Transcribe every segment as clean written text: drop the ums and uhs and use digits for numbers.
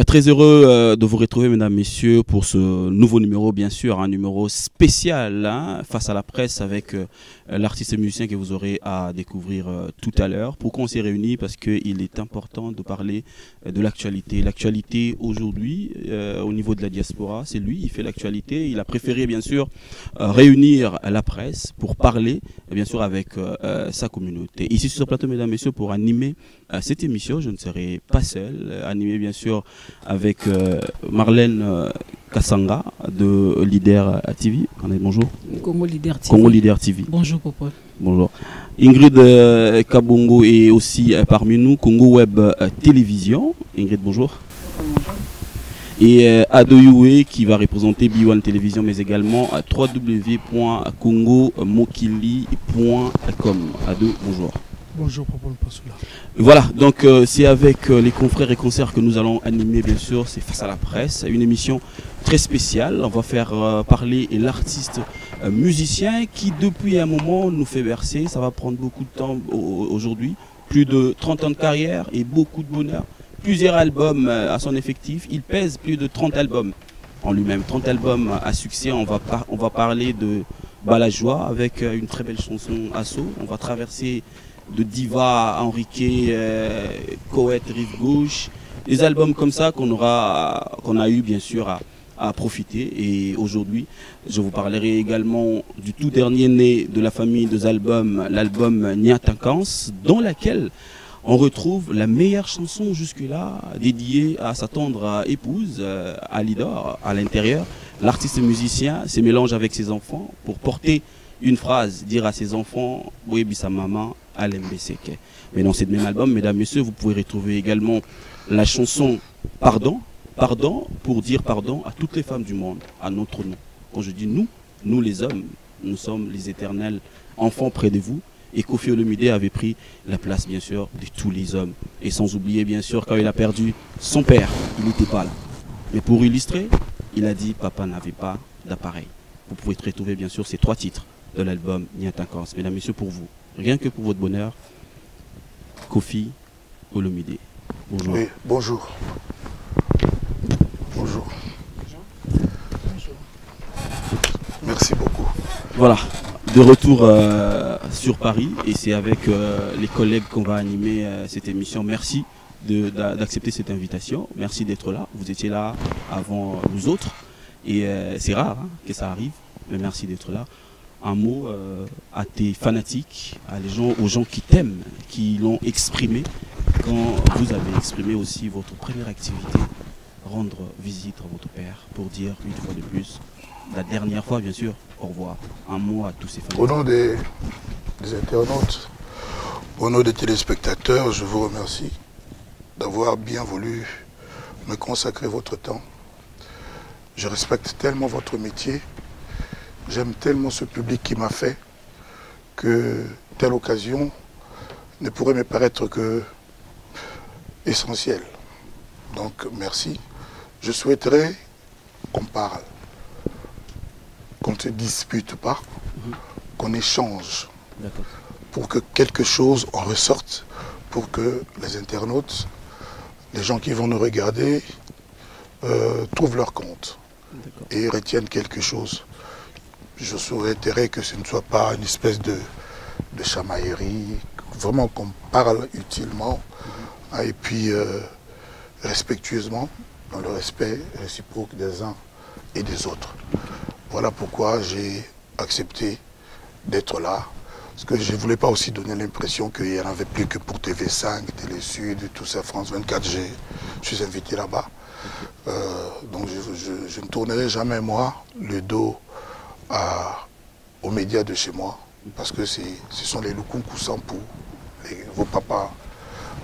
Très heureux de vous retrouver, mesdames, messieurs, pour ce nouveau numéro, bien sûr, un numéro spécial hein, face à la presse avec l'artiste et musicien que vous aurez à découvrir tout à l'heure. Pourquoi on s'est réunis? Parce qu'il est important de parler de l'actualité. L'actualité aujourd'hui, au niveau de la diaspora, c'est lui, il fait l'actualité. Il a préféré, bien sûr, réunir la presse pour parler, bien sûr, avec sa communauté. Ici sur ce plateau, mesdames, messieurs, pour animer cette émission, je ne serai pas seul, animé, bien sûr, avec Marlène Kassanga de Leader TV. Bonjour. Congo Leader TV. Congo Leader TV. Bonjour Popol. Bonjour. Ingrid Kabongo est aussi parmi nous, Congo Web Télévision. Ingrid, bonjour. Bonjour. Et Adoyoué qui va représenter B1 Télévision, mais également www.congomokili.com. Ado, bonjour. Bonjour, Popol Passoula. Voilà, donc c'est avec les confrères et concerts que nous allons animer, bien sûr, c'est Face à la presse, une émission très spéciale. On va faire parler l'artiste musicien qui, depuis un moment, nous fait verser. Ça va prendre beaucoup de temps aujourd'hui, plus de 30 ans de carrière et beaucoup de bonheur. Plusieurs albums à son effectif, il pèse plus de 30 albums en lui-même, 30 albums à succès. On va parler de Balajoie avec une très belle chanson Assaut. On va traverser de Diva à Enrique, Coët, Rive Gauche, des albums comme ça qu'on a eu bien sûr à profiter. Et aujourd'hui, je vous parlerai également du tout dernier né de la famille des albums, l'album Niatankans, dans laquelle on retrouve la meilleure chanson jusque-là dédiée à sa tendre épouse, Alidor, à l'intérieur. L'artiste musicien se mélange avec ses enfants pour porter une phrase, dire à ses enfants, oui, sa maman, Alembeseke. Mais dans ce même album, mesdames, messieurs, vous pouvez retrouver également la chanson Pardon, pardon, pour dire pardon à toutes les femmes du monde, à notre nom. Quand je dis nous, nous les hommes, nous sommes les éternels enfants près de vous. Et Kofi Olomide avait pris la place, bien sûr, de tous les hommes. Et sans oublier, bien sûr, quand il a perdu son père, il n'était pas là. Mais pour illustrer, il a dit, papa n'avait pas d'appareil. Vous pouvez retrouver, bien sûr, ces 3 titres de l'album Niatankans. Mesdames, messieurs, pour vous, rien que pour votre bonheur, Kofi Olomide. Bonjour. Oui, bonjour. Bonjour. Merci beaucoup. Voilà, de retour sur Paris et c'est avec les collègues qu'on va animer cette émission. Merci d'accepter cette invitation. Merci d'être là. Vous étiez là avant nous autres et c'est rare hein, que ça arrive, mais merci d'être là. Un mot à tes fanatiques, aux gens qui t'aiment, qui l'ont exprimé quand vous avez exprimé aussi votre première activité, rendre visite à votre père pour dire une fois de plus, la dernière fois bien sûr, au revoir. Un mot à tous ces fanatiques. Au nom des internautes, au nom des téléspectateurs, je vous remercie d'avoir bien voulu me consacrer votre temps. Je respecte tellement votre métier. J'aime tellement ce public qui m'a fait que telle occasion ne pourrait me paraître que essentielle. Donc merci. Je souhaiterais qu'on parle, qu'on ne se dispute pas, qu'on échange pour que quelque chose en ressorte, pour que les internautes, les gens qui vont nous regarder, trouvent leur compte et retiennent quelque chose. Je souhaiterais que ce ne soit pas une espèce de chamaillerie, vraiment qu'on parle utilement et puis respectueusement, dans le respect réciproque des uns et des autres. Voilà pourquoi j'ai accepté d'être là, parce que je ne voulais pas aussi donner l'impression qu'il n'y en avait plus que pour TV5, Télé Sud, tout ça, France 24, je suis invité là-bas. Donc je ne tournerai jamais, moi, le dos aux médias de chez moi, parce que ce sont les Lukunku Sampou, vos papas,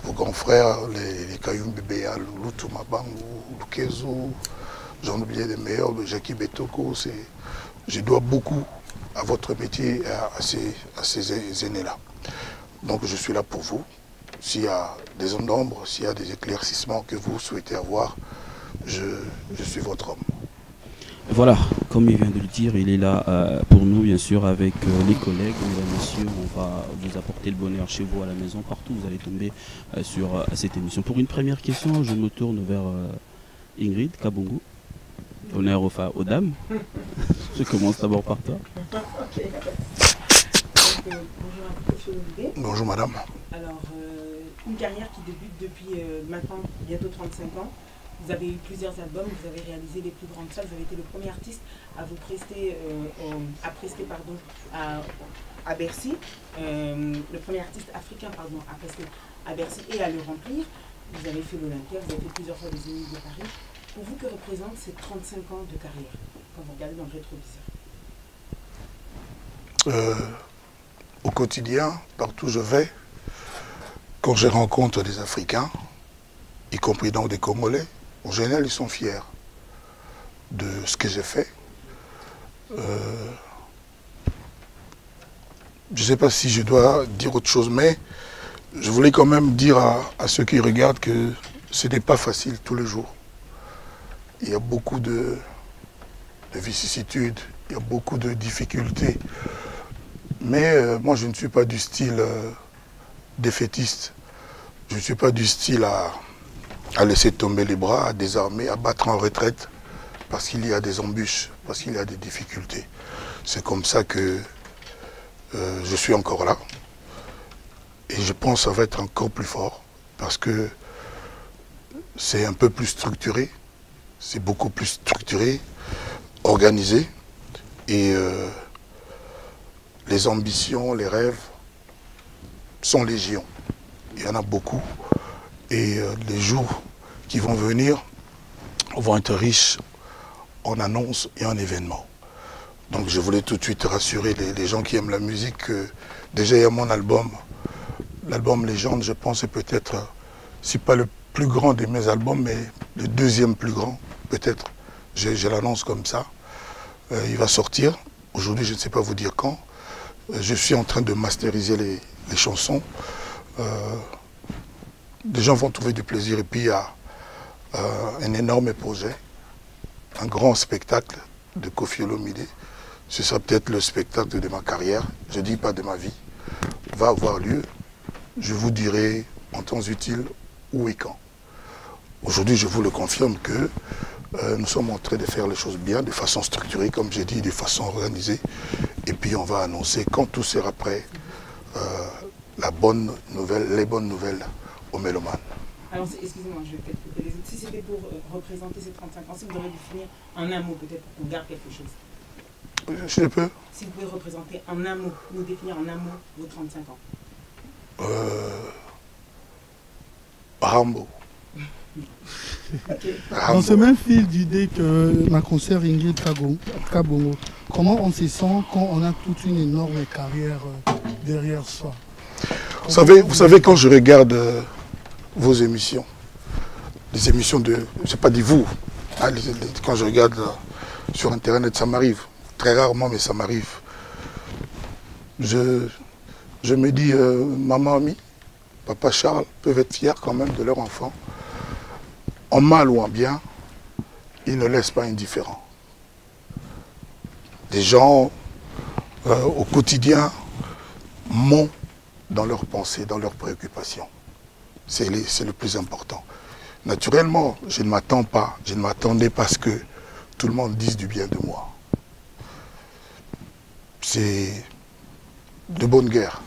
vos grands frères, les Kayum Bébéa, Loutou Mabangu, Lukezo, j'en oubliais des meilleurs, Jackie Betoko. Je dois beaucoup à votre métier et à ces aînés-là. Donc je suis là pour vous. S'il y a des zones d'ombre, s'il y a des éclaircissements que vous souhaitez avoir, je suis votre homme. Voilà, comme il vient de le dire, il est là pour nous, bien sûr, avec les collègues. Mesdames, messieurs, on va vous apporter le bonheur chez vous, à la maison, partout. Vous allez tomber sur cette émission. Pour une première question, je me tourne vers Ingrid Kabongo. Honneur aux dames. Je commence d'abord par toi. Ok. Donc, bonjour à tous. Bonjour madame. Alors, une carrière qui débute depuis maintenant bientôt 35 ans. Vous avez eu plusieurs albums, vous avez réalisé les plus grandes salles, vous avez été le premier artiste à vous prester, à Bercy, le premier artiste africain à prester à Bercy et à le remplir. Vous avez fait l'Olympia, vous avez fait plusieurs fois les Zénith de Paris. Pour vous, que représentent ces 35 ans de carrière quand vous regardez dans le rétroviseur? Au quotidien, partout où je vais, quand je rencontre des Africains, y compris donc des Congolais, en général, ils sont fiers de ce que j'ai fait. Je ne sais pas si je dois dire autre chose, mais je voulais quand même dire à ceux qui regardent que ce n'est pas facile tous les jours. Il y a beaucoup de vicissitudes, il y a beaucoup de difficultés. Mais moi, je ne suis pas du style défaitiste. Je ne suis pas du style à laisser tomber les bras, à désarmer, à battre en retraite, parce qu'il y a des embûches, parce qu'il y a des difficultés. C'est comme ça que je suis encore là. Et je pense que ça va être encore plus fort, parce que c'est un peu plus structuré, c'est beaucoup plus structuré, organisé, et les ambitions, les rêves sont légion. Il y en a beaucoup. Et les jours qui vont venir vont être riches en annonces et en événements. Donc je voulais tout de suite rassurer les gens qui aiment la musique que déjà il y a mon album. L'album Légende, je pense, est peut-être, si pas le plus grand de mes albums, mais le deuxième plus grand, peut-être. Je l'annonce comme ça. Il va sortir. Aujourd'hui, je ne sais pas vous dire quand. Je suis en train de masteriser les chansons. Les gens vont trouver du plaisir. Et puis il y a un énorme projet, un grand spectacle de Koffi Olomide. Ce sera peut-être le spectacle de ma carrière, je ne dis pas de ma vie, va avoir lieu. Je vous dirai en temps utile où et quand. Aujourd'hui, je vous le confirme que nous sommes en train de faire les choses bien, de façon structurée, comme j'ai dit, de façon organisée. Et puis on va annoncer, quand tout sera prêt, les bonnes nouvelles aux mélomanes. Alors, excusez-moi, je vais peut-être couper les autres. Si c'était pour représenter ces 35 ans, si vous devez définir en un mot, peut-être pour qu'on garde quelque chose. Je peux. Si vous pouvez représenter en un mot, nous définir en un mot vos 35 ans. Rambo. Okay. Dans ce même fil d'idée que ma consoeur Ingrid Kabongo, comment on se sent quand on a toute une énorme carrière derrière soi? Vous savez, quand je regarde vos émissions, les émissions de, je n'ai pas dit vous, hein, quand je regarde sur Internet, ça m'arrive, très rarement, mais ça m'arrive. Je me dis, maman, ami, papa Charles peuvent être fiers quand même de leur enfant. En mal ou en bien, ils ne laissent pas indifférents. Des gens, au quotidien, m'ont dans leurs pensées, dans leurs préoccupations. C'est le plus important. Naturellement, je ne m'attendais pas à ce que tout le monde dise du bien de moi. C'est de bonne guerre.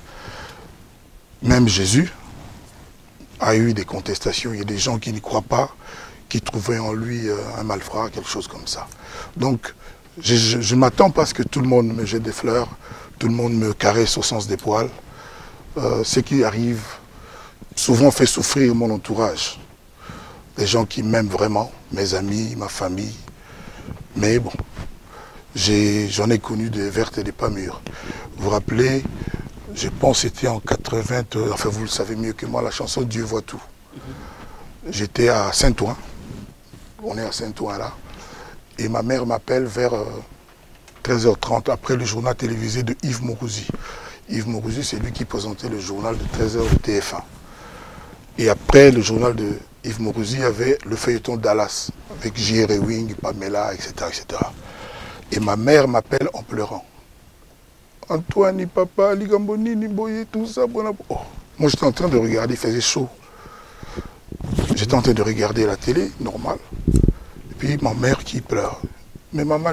Même Jésus a eu des contestations. Il y a des gens qui n'y croient pas, qui trouvaient en lui un malfrat, quelque chose comme ça. Donc, je ne m'attends pas à ce que tout le monde me jette des fleurs, tout le monde me caresse au sens des poils. Ce qui arrive souvent fait souffrir mon entourage. Les gens qui m'aiment vraiment, mes amis, ma famille. Mais bon, j'en ai connu des vertes et des pas mûres. Vous vous rappelez, je pense que c'était en 80, enfin vous le savez mieux que moi, la chanson Dieu voit tout. J'étais à Saint-Ouen, on est à Saint-Ouen là, et ma mère m'appelle vers 13h30 après le journal télévisé de Yves Mourouzi. Yves Mourouzi, c'est lui qui présentait le journal de 13h de TF1. Et après le journal de Yves Mourouzi, il y avait le feuilleton Dallas, avec J.R. Ewing, Pamela, etc., etc. Et ma mère m'appelle en pleurant. Antoine, papa, Ligamboni, Niboye, tout ça. Bon, oh. Moi, j'étais en train de regarder, il faisait chaud. J'étais en train de regarder la télé, normal. puis ma mère qui pleure. Mais maman,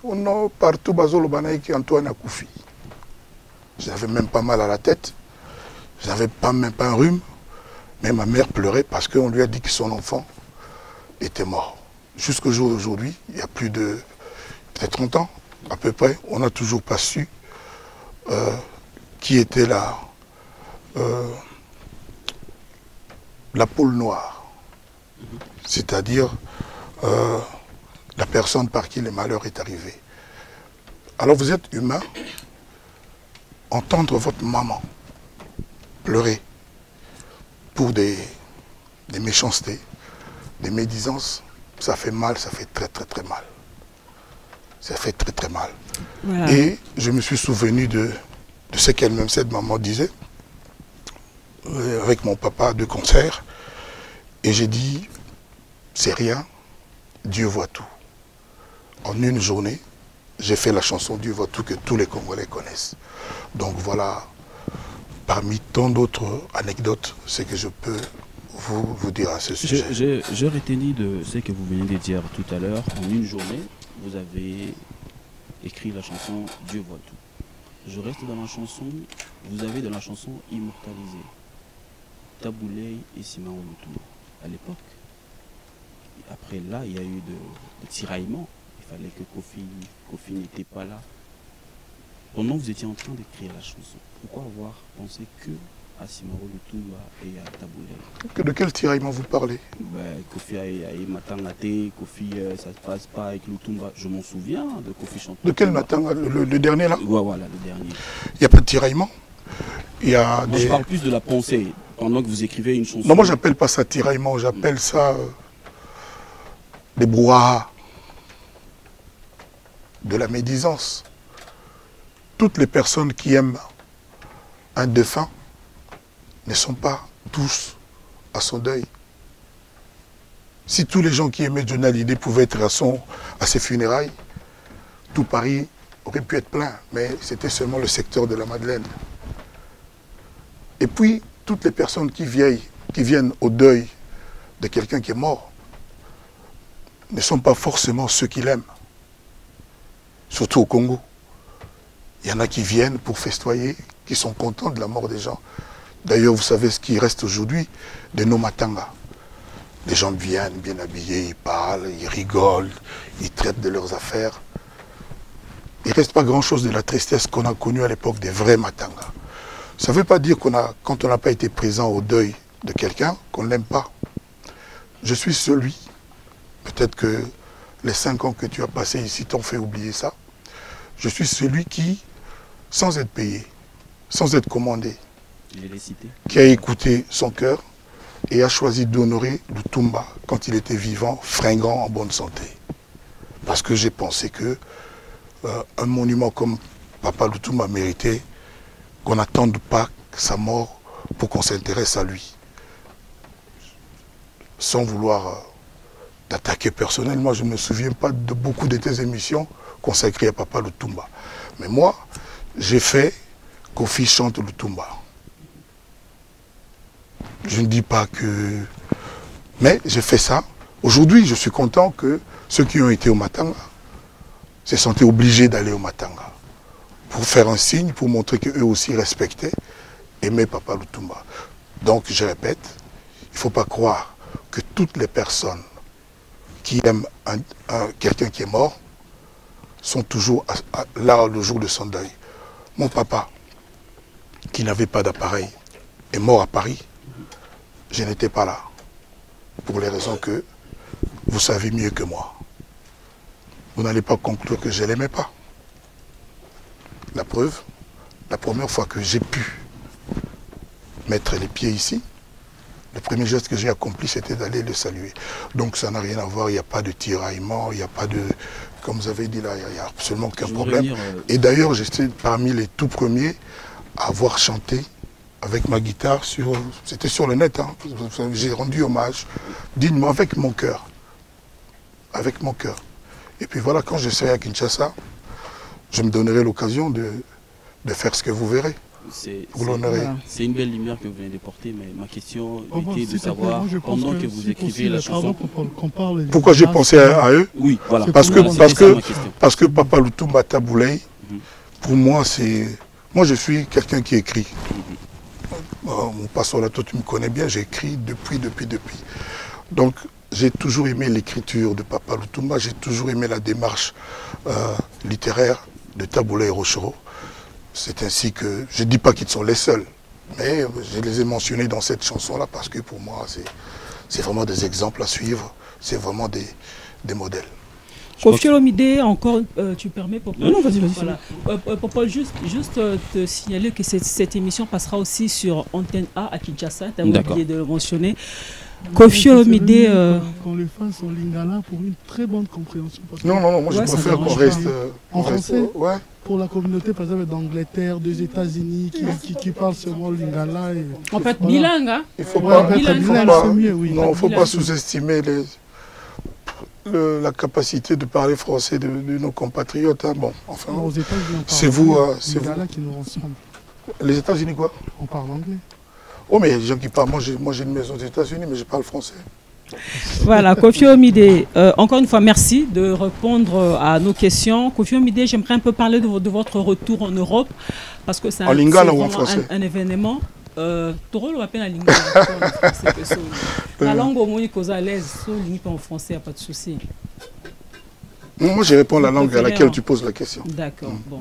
on a partout, Bazolo Banaï qui Antoine a Koufi. Je n'avais même pas mal à la tête. Je n'avais même pas un rhume. Mais ma mère pleurait parce qu'on lui a dit que son enfant était mort. Jusqu'au jour d'aujourd'hui, il y a plus de peut-être 30 ans, à peu près, on n'a toujours pas su qui était la pôle noire. C'est-à-dire la personne par qui le malheur est arrivé. Alors vous êtes humain, entendre votre maman pleurer pour des méchancetés, des médisances, ça fait mal, ça fait très très très mal. Ça fait très très mal. Voilà. Et je me suis souvenu de ce qu'elle-même, cette maman disait, avec mon papa de concert, et j'ai dit, c'est rien, Dieu voit tout. En une journée, j'ai fait la chanson Dieu voit tout que tous les Congolais connaissent. Donc voilà, parmi tant d'autres anecdotes, ce que je peux vous dire à ce sujet. J'ai retenu de ce que vous venez de dire tout à l'heure. En une journée, vous avez écrit la chanson Dieu voit tout. Je reste dans la chanson, vous avez dans la chanson immortalisé Tabouley et Simon Olutumba à l'époque. Après là, il y a eu des tiraillements. Il fallait que Kofi n'était pas là. Pendant que vous étiez en train d'écrire la chanson, pourquoi avoir pensé que à Simon Olutumba et à Tabouley? De quel tiraillement vous parlez? Kofi a Matangate, Kofi ça ne se passe pas avec Lutumba. Je m'en souviens de Kofi chantant. De quel Matanga? Le dernier là? Ouais, voilà, le dernier. Il n'y a pas de tiraillement. Il y a moi, je parle plus de la pensée. Pendant que vous écrivez une chanson. Non, moi j'appelle pas ça tiraillement, j'appelle ça des brouhahas, de la médisance. Toutes les personnes qui aiment un défunt ne sont pas tous à son deuil. Si tous les gens qui aimaient Johnny Hallyday pouvaient être à ses funérailles, tout Paris aurait pu être plein, mais c'était seulement le secteur de la Madeleine. Et puis, toutes les personnes qui viennent au deuil de quelqu'un qui est mort ne sont pas forcément ceux qui l'aiment. Surtout au Congo. Il y en a qui viennent pour festoyer, qui sont contents de la mort des gens. D'ailleurs, vous savez ce qui reste aujourd'hui de nos Matanga. Les gens viennent bien habillés, ils parlent, ils rigolent, ils traitent de leurs affaires. Il ne reste pas grand-chose de la tristesse qu'on a connue à l'époque des vrais Matanga. Ça ne veut pas dire quand on n'a pas été présent au deuil de quelqu'un, qu'on ne l'aime pas. Je suis celui, peut-être que les 5 ans que tu as passés ici t'ont fait oublier ça, je suis celui qui, sans être payé, sans être commandé, qui a écouté son cœur et a choisi d'honorer Lutumba quand il était vivant, fringant, en bonne santé. Parce que j'ai pensé que un monument comme Papa Lutumba méritait qu'on n'attende pas sa mort pour qu'on s'intéresse à lui. Sans vouloir t'attaquer personnellement, je ne me souviens pas de beaucoup de tes émissions consacrées à Papa Lutumba. Mais moi, j'ai fait Kofi chante Lutumba. Je ne dis pas que... Mais j'ai fait ça. Aujourd'hui, je suis content que ceux qui ont été au Matanga se sentaient obligés d'aller au Matanga. Pour faire un signe, pour montrer qu'eux aussi respectaient, aimaient Papa Lutumba. Donc, je répète, il ne faut pas croire que toutes les personnes qui aiment quelqu'un qui est mort sont toujours là le jour de son deuil. Mon papa, qui n'avait pas d'appareil, est mort à Paris. Je n'étais pas là. Pour les raisons que vous savez mieux que moi. Vous n'allez pas conclure que je ne l'aimais pas. La preuve, la première fois que j'ai pu mettre les pieds ici, le premier geste que j'ai accompli, c'était d'aller le saluer. Donc ça n'a rien à voir, il n'y a pas de tiraillement, il n'y a pas de... Comme vous avez dit là, il n'y a absolument aucun problème. Et d'ailleurs, j'étais parmi les tout premiers à avoir chanté avec ma guitare, c'était sur le net, hein. J'ai rendu hommage dignement avec mon cœur. Avec mon cœur. Et puis voilà, quand je serai à Kinshasa, je me donnerai l'occasion de faire ce que vous verrez. pour l'honorer. C'est une belle lumière que vous venez de porter, mais ma question était de s'il te plaît, savoir, moi, je pense pendant que vous si écrivez possible, la chanson... Pourquoi j'ai pensé à eux? Oui, voilà. Parce que Papa Lutumba Taboulay, pour moi, c'est... Moi, je suis quelqu'un qui écrit. Mon pasteur Lato, tu me connais bien, j'écris depuis. Donc, j'ai toujours aimé l'écriture de Papa Lutumba, j'ai toujours aimé la démarche littéraire de Taboulay et Rochereau. C'est ainsi que, je ne dis pas qu'ils sont les seuls, mais je les ai mentionnés dans cette chanson-là parce que pour moi, c'est vraiment des exemples à suivre, c'est vraiment des modèles. Koffi Olomide, encore, tu permets, Popol? Non, vas-y. Voilà. Popol, juste te signaler que cette émission passera aussi sur Antenne A à Kinshasa, tu as oublié de le mentionner. Koffi Olomide... Qu'on le fasse en lingala pour une très bonne compréhension. Non, moi je préfère qu'on reste... En français, ouais. Pour la communauté, par exemple, d'Angleterre, des États-Unis, qui parlent seulement lingala. On peut être bilingue, hein? Il faut pas sous-estimer la capacité de parler français de nos compatriotes. Hein. Bon, enfin, c'est vous. Qui nous ressemble. Les États-Unis, quoi? On parle anglais. Oh, mais il y a des gens qui parlent. Moi, j'ai une maison aux États-Unis, mais je parle français. Voilà, Koffi Olomide, encore une fois, merci de répondre à nos questions. Koffi Olomide, j'aimerais un peu parler de votre retour en Europe, parce que c'est un événement. Toro le rappelle la langue en français. La langue au moins est à l'aise, en français, il n'y a pas de souci. Moi, je réponds la langue à laquelle tu poses la question. D'accord, bon.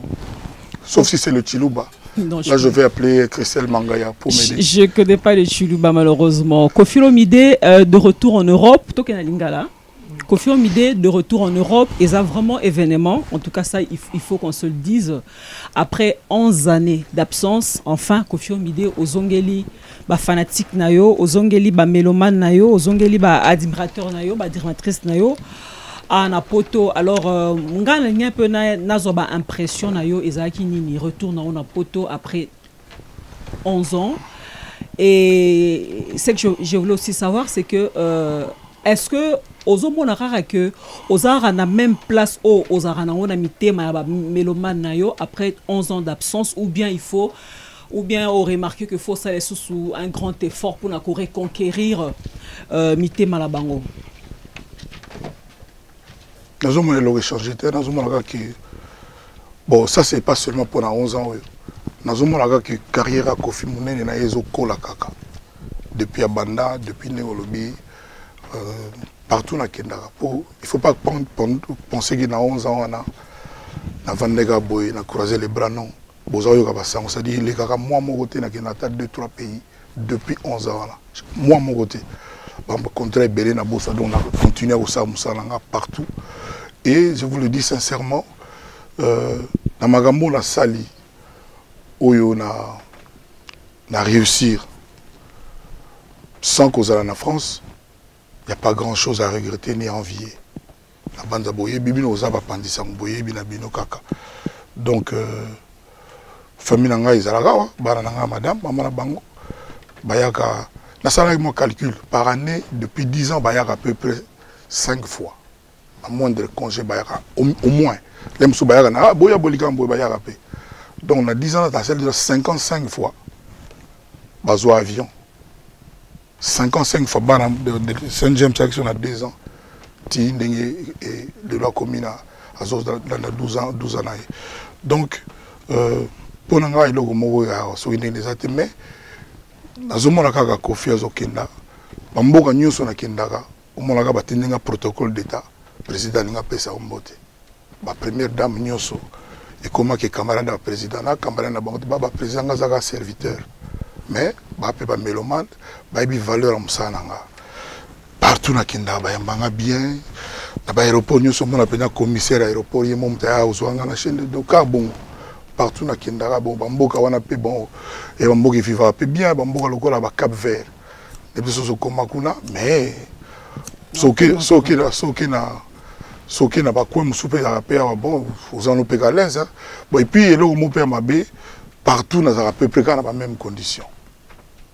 Sauf si c'est le Chiluba. Non, là, je vais appeler Christelle Mangaya pour m'aider. Je ne connais pas le Chiluba, malheureusement. Koffi Olomide, de retour en Europe, plutôt qu'un lingala. Koffi Olomide, de retour en Europe, et ça vraiment événement. En tout cas, ça, il faut qu'on se le dise. Après 11 années d'absence, enfin, Koffi Olomide, aux Ongeli, fanatique nayo, aux Ongeli, mélomane nayo, aux Ongeli, admirateur nayo, admiratrice nayo. Na poto alors ngana un peu nazoba impression na yo ezaki nini retourne na poto après 11 ans et ce que je voulais aussi savoir c'est que est-ce que ozomona rara que ozara na même place ozara na ona mitema ya mélomane na yo après 11 ans d'absence ou bien on remarque que faut ça sous un grand effort pour reconquérir mitema la bango. Bon, ça c'est pas seulement pour 11 ans. Nous avons que carrière à Koffi Olomide na ezo kola kaka. Depuis Abanda, depuis Néolobi, partout na Kendara. Il faut pas penser qu'il y a 11 ans on a Vandega Boy, on a croisé les bras non. On s'est dit les gars moi mon côté na Kendara 2-3 pays depuis 11 ans là. Moi mon côté. On a continué à continuer à partout. Et je vous le dis sincèrement, dans Magambo, la sali, où on a réussi sans cause en France, il n'y a pas grand chose à regretter ni à envier. La bande aboye, bibi nous a pas pendant ça, boye, binabino kaka. Donc, famille nanga izalaga, barananga madame, maman bango, bayaka. Nasala mon calcul par année depuis 10 ans, bayaka à peu près 5 fois. À moins de congé bayaka au moins. Les sous bayaka na boya bolikambo bayaka pe. Donc on a 10 ans à celle de 55 fois. Bazo avion. 55 fois banam de Saint-James section à 2 ans. Ti ndenge et de la commune à Azos dans 12 ans. Donc pour nanga iloko moko ya so ndenge zate mais nazomona kaka Koffi azokenda bamboka nyonso na kendaka omonaka batendenga protocole d'état président ninga pesa ombote ba première dame nyonso ekomaki camarade ya président na camarade na bango ba président ngazaka serviteur mais ba pe ba mélomane ba bi valeur amsana nga partout na kendaka bayambanga bien na ba aéroport nyonso mona pena commissaire aéroport yemo mutaya ozwanga na chaîne de carbone partout na Kendara bon bamboka wana pe bon et bamboka vivra pe bien bamboka lokola ba Cap Vert et puis so koma kuna mais soki na ba kwa musupe ya pe bon aux en pe galès hein bon et puis le mo pe mabe partout na za peu près na ba même condition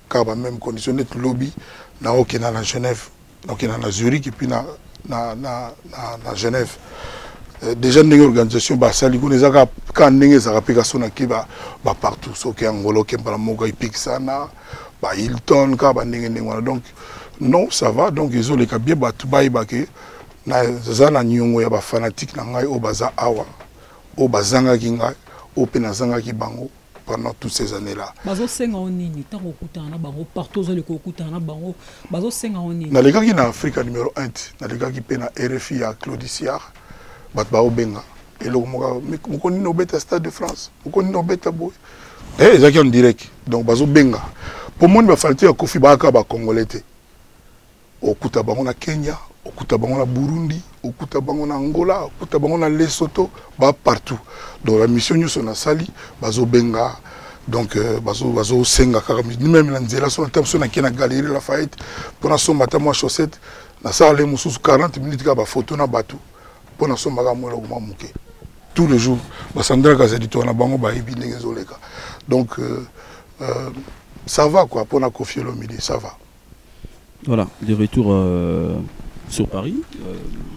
car ba même condition net lobby na okina na Genève donc na Zurich et puis na Genève déjà une organisation bah ça ligo les aga quand ndenge ça rapika sona ki ba partout so ki angolo ki mbala moka ipixana ba Hilton ka ba ndenge ndenge donc non ça va donc ils ont les kabie ba tout ba ibake na zana nyongo ya ba fanatique na ngai o baza awa o bazanga ki ngai o pena zanga ki bango pendant toutes ces années là bazo senga onini tango kutana bango partout zo le kutana bango bazo senga onini na lega ki na Afrique numéro 1 na lega ki pena RFI ya Claudiciar batba obenga eloko moko ni obeta Stade de France moko ni obeta boy ezaki en direct donc bazo benga pour moi ba falti ya Kofi Baka ba congolais te okuta bango na Kenya okuta bango na Burundi okuta bango na Angola okuta bango na Lesotho ba partout donc la mission nyuso na sali bazo benga donc bazo senga kaka même na nzela so na tamso na kena galerie Lafayette pour na somba ta moi chaussette na sala mususu 40 minutes ka ba photo na batou pour na somba ka mo lokuma muke tous les jours basandra ka zedi to na bango ba ibi ndenge zoleka donc ça va quoi pour na Koffi Olomide ça va. Voilà, de retour sur Paris,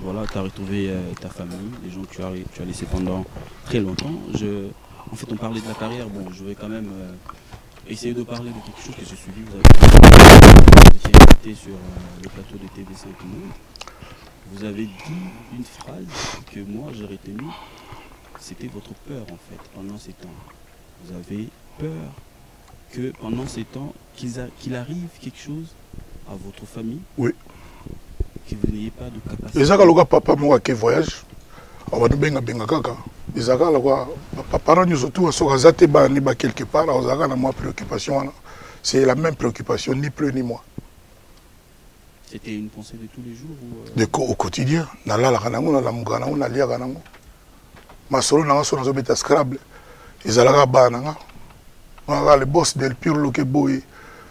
voilà, tu as retrouvé ta famille, les gens que tu as laissés pendant très longtemps. En fait, on parlait de la carrière, bon, je vais quand même essayer de parler de quelque chose que j'ai suivi. Vous étiez invité sur le plateau de TV5 Monde. Vous avez dit une phrase que moi j'ai retenue, c'était votre peur en fait, pendant ces temps. Vous avez peur que pendant ces temps, qu'il arrive quelque chose à votre famille, oui, que vous n'ayez pas de capacité. Les gens papa moi qui voyage, on va nous benga kaka. Les gens papa nous surtout à Sorazate ba ni ba quelque part, on a na moi préoccupation. C'est la même préoccupation ni plus ni moins. C'était une pensée de tous les jours ou au quotidien. Na la kanango na la mugana na lia kanango. Ma solo na so na zo beta Scrabble. Ezalaka ba nanga. On le boss del Pirlo ke boy.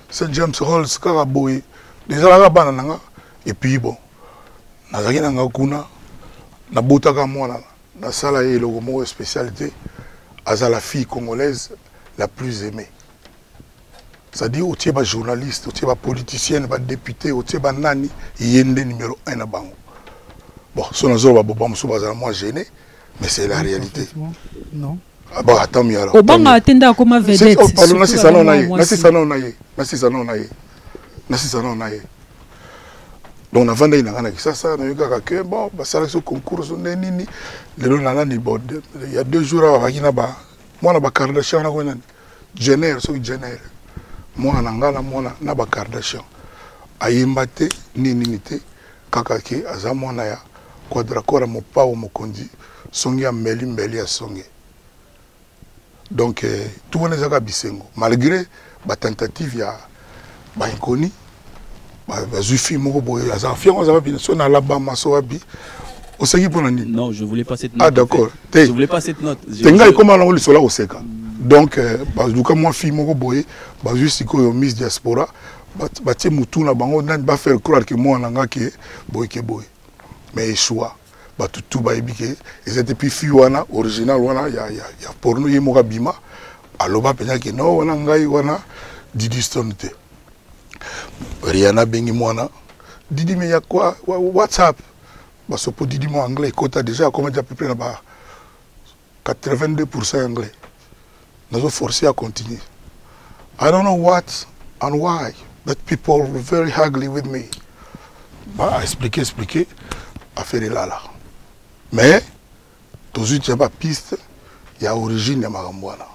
Saint James Halls kaka boy. Ezalaka ba nanga. Et puis bon. Nazaki nanga kuna na botaka mwana na sala ye logo mo spécialité aza la fille congolaise la plus aimée. C'est-à-dire au tieba journaliste, au tieba politicienne, au député, au tieba nani, yende numéro 1 na bango. Bon, son azor ba boba muso bazala moi gêné, mais c'est la réalité. Non. Ah bon, attends mieux alors. Obanga atenda comme vedette. Pardon, na si salon na ye, na si salon na ye, na si salon na ye. Na si salon na ye. Donc na vanda ina kana kisasa na yoka ka bon, ba sala ce concours so nini, le na nani bod. Il y a 2 jours avaki na ba moi na ba Kardashian na ko nani. Jenner, so Jenner. Moi nangala mona na ba Kardashian ayimba te nini te kaka ke aza mwana ya quadracora mopao mokonzi songi ya mbeli ya songe donc tout on ezaka bisengo malgré ba tentative ya ba inconi ba zufi moko boye aza fiango aza bien so na Alabama so abi oseki pona nini. Non, je voulais pas cette note. Ah d'accord. Je voulais pas cette note. Tenga comment on le sola oseka. Donc, bah, moi, fille, mon boy, bah, juste que Miss Diaspora, bah, tu moutou na bango, n'a pas faire croire que moi, nanga qui est boy. Mais choix, bah, tout, bah, ébiqué. Et c'était puis fille, wana, original, wana, y a porno, y a moka bima. Alors, bah, penya que non, wana, ngai, wana, Didi Stonete. Rihanna bengi mwana. Didi, mais y a quoi? WhatsApp. Bah, so pour Didi, mon anglais, quota déjà, comment à peu près là-bas? 82% anglais. Nous avons forcé à continuer. I don't know what and why, but people were very ugly with me. Bah, expliquer, à faire là. Mais, tout de suite, il y a pas piste, il y a origine de Makambouana.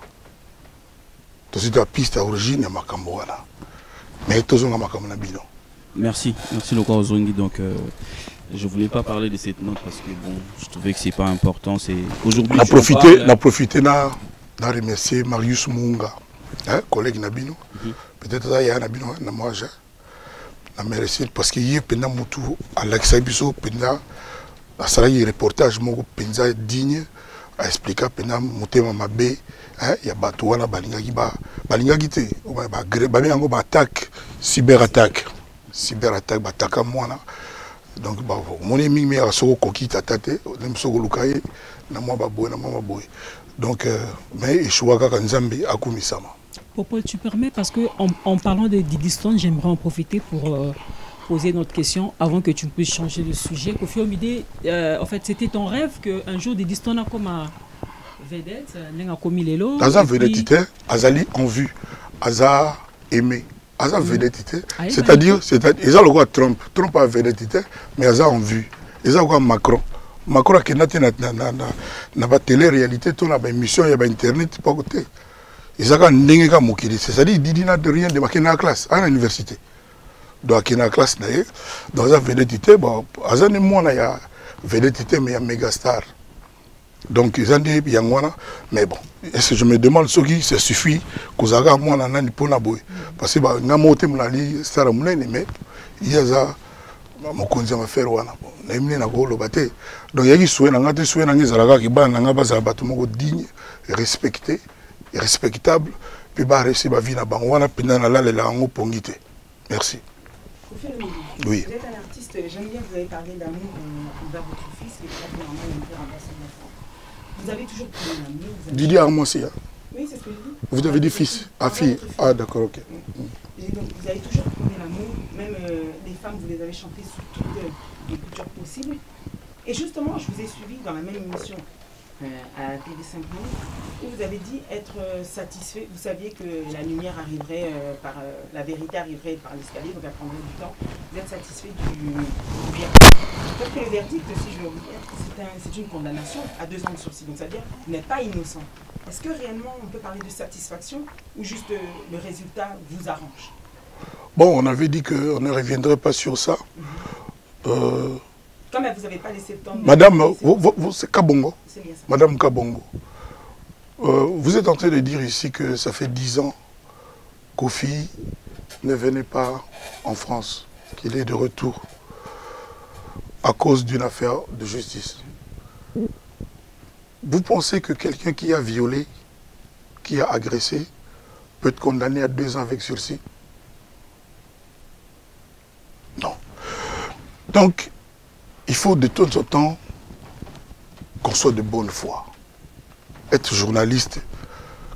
Tout de suite, il y a piste à origine de Makambouana. Mais tout de suite, Makambouana bidon. Merci Loka Ozongi. Donc, je voulais pas parler de cette note parce que bon, je trouvais que c'est pas important. C'est aujourd'hui. On a profité na remercier Marius Munga, hein, collègue Nabino. Peut-être qu'il y a Nabino, moi je remercie parce qu'il y a pendant Moutou, Alexa Bisso, pendant la salle de reportage, mon penza digne, à expliquer pendant Moutema Mabé, il y a Batouana Balingagi, Balingagité, Balingango attaque, cyberattaque, Bataka Moana. Donc, mon ami m'a dit que Koki Tatate, Nemsoko Lukaye, Namwa Baboy. Donc, mais je suis à Nzambi à Kumisama. Popol, tu permets, parce qu'en parlant de Didi Stone, j'aimerais en profiter pour poser notre question avant que tu puisses changer de sujet. Kofi Olomide, en fait, c'était ton rêve qu'un jour, des distants comme à vedette, n'enga comme Lelo. Aza vedette, Azali en vue, Aza aimé, Aza vedette, c'est-à-dire, ils ont le droit Trump a vedette, mais Aza en vue, ils ont le droit Macron. Macron qui n'a pas télé-réalité, tout n'a pas émission, il y a pas internet, pas côté. Ils ont un mokili, c'est-à-dire il n'a de rien de marqué dans la classe, à l'université. Donc dans la classe, dans la vedette, bon, Aza ne moi il y a vedette, mais il y a méga star. Donc ils ont dit il y a moi, mais bon, est-ce que je me demande ce qui ça suffit que ça a moi nan pour na boy, parce que bah n'a monté mon ali star mon mais il y a ça mon conseil m'a faire wana, n'aimé na golo baté. Donc il y a qui souhait n'anga te souhait n'anga zalaka qui ba n'anga ba za batu moko digne, respecté, respectable, puis bah réussir ba vie na bango wana pina na la la ngo pongité. Merci. Oui. Vous êtes un artiste, j'aime bien que vous avez parlé d'amour envers votre fils, qui est particulièrement un père en passant d'enfant. Vous avez toujours pris l'amour. Didier Armossi, hein? Oui, c'est ce que je dis. Vous avez dit fils, ah fille. Ah d'accord, ok. Et donc vous avez toujours pris l'amour, même les femmes, vous les avez chantées sous toutes les cultures possibles. Et justement, je vous ai suivi dans la même émission à TV5 Monde, où vous avez dit être satisfait. Vous saviez que la lumière arriverait la vérité arriverait par l'escalier, donc elle prendrait du temps. Vous êtes satisfait du verdict. Sauf que le verdict, si je veux vous dire, c'est une condamnation à 2 ans de sursis. Donc ça veut dire que vous n'êtes pas innocent. Est-ce que réellement on peut parler de satisfaction ou juste le résultat vous arrange? Bon, on avait dit qu'on ne reviendrait pas sur ça. Quand même, vous n'avez pas laissé le temps de... Madame, c'est Kabongo. C'est bien ça. Madame Kabongo. Vous êtes en train de dire ici que ça fait 10 ans qu'Ofi ne venait pas en France, qu'il est de retour à cause d'une affaire de justice. Vous pensez que quelqu'un qui a violé, qui a agressé, peut être condamné à 2 ans avec sursis? Non. Donc, il faut de temps en temps qu'on soit de bonne foi. Être journaliste,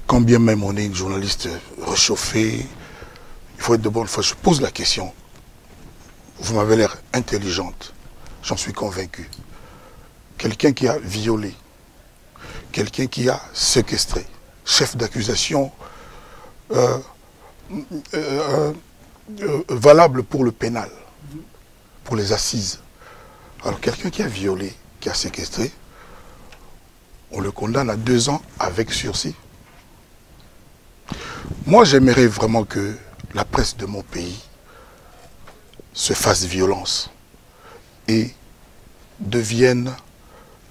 quand bien même on est une journaliste réchauffée, il faut être de bonne foi. Je pose la question. Vous m'avez l'air intelligente, j'en suis convaincu. Quelqu'un qui a violé, quelqu'un qui a séquestré, chef d'accusation valable pour le pénal, pour les assises. Alors quelqu'un qui a violé, qui a séquestré, on le condamne à 2 ans avec sursis. Moi, j'aimerais vraiment que la presse de mon pays se fasse violence et devienne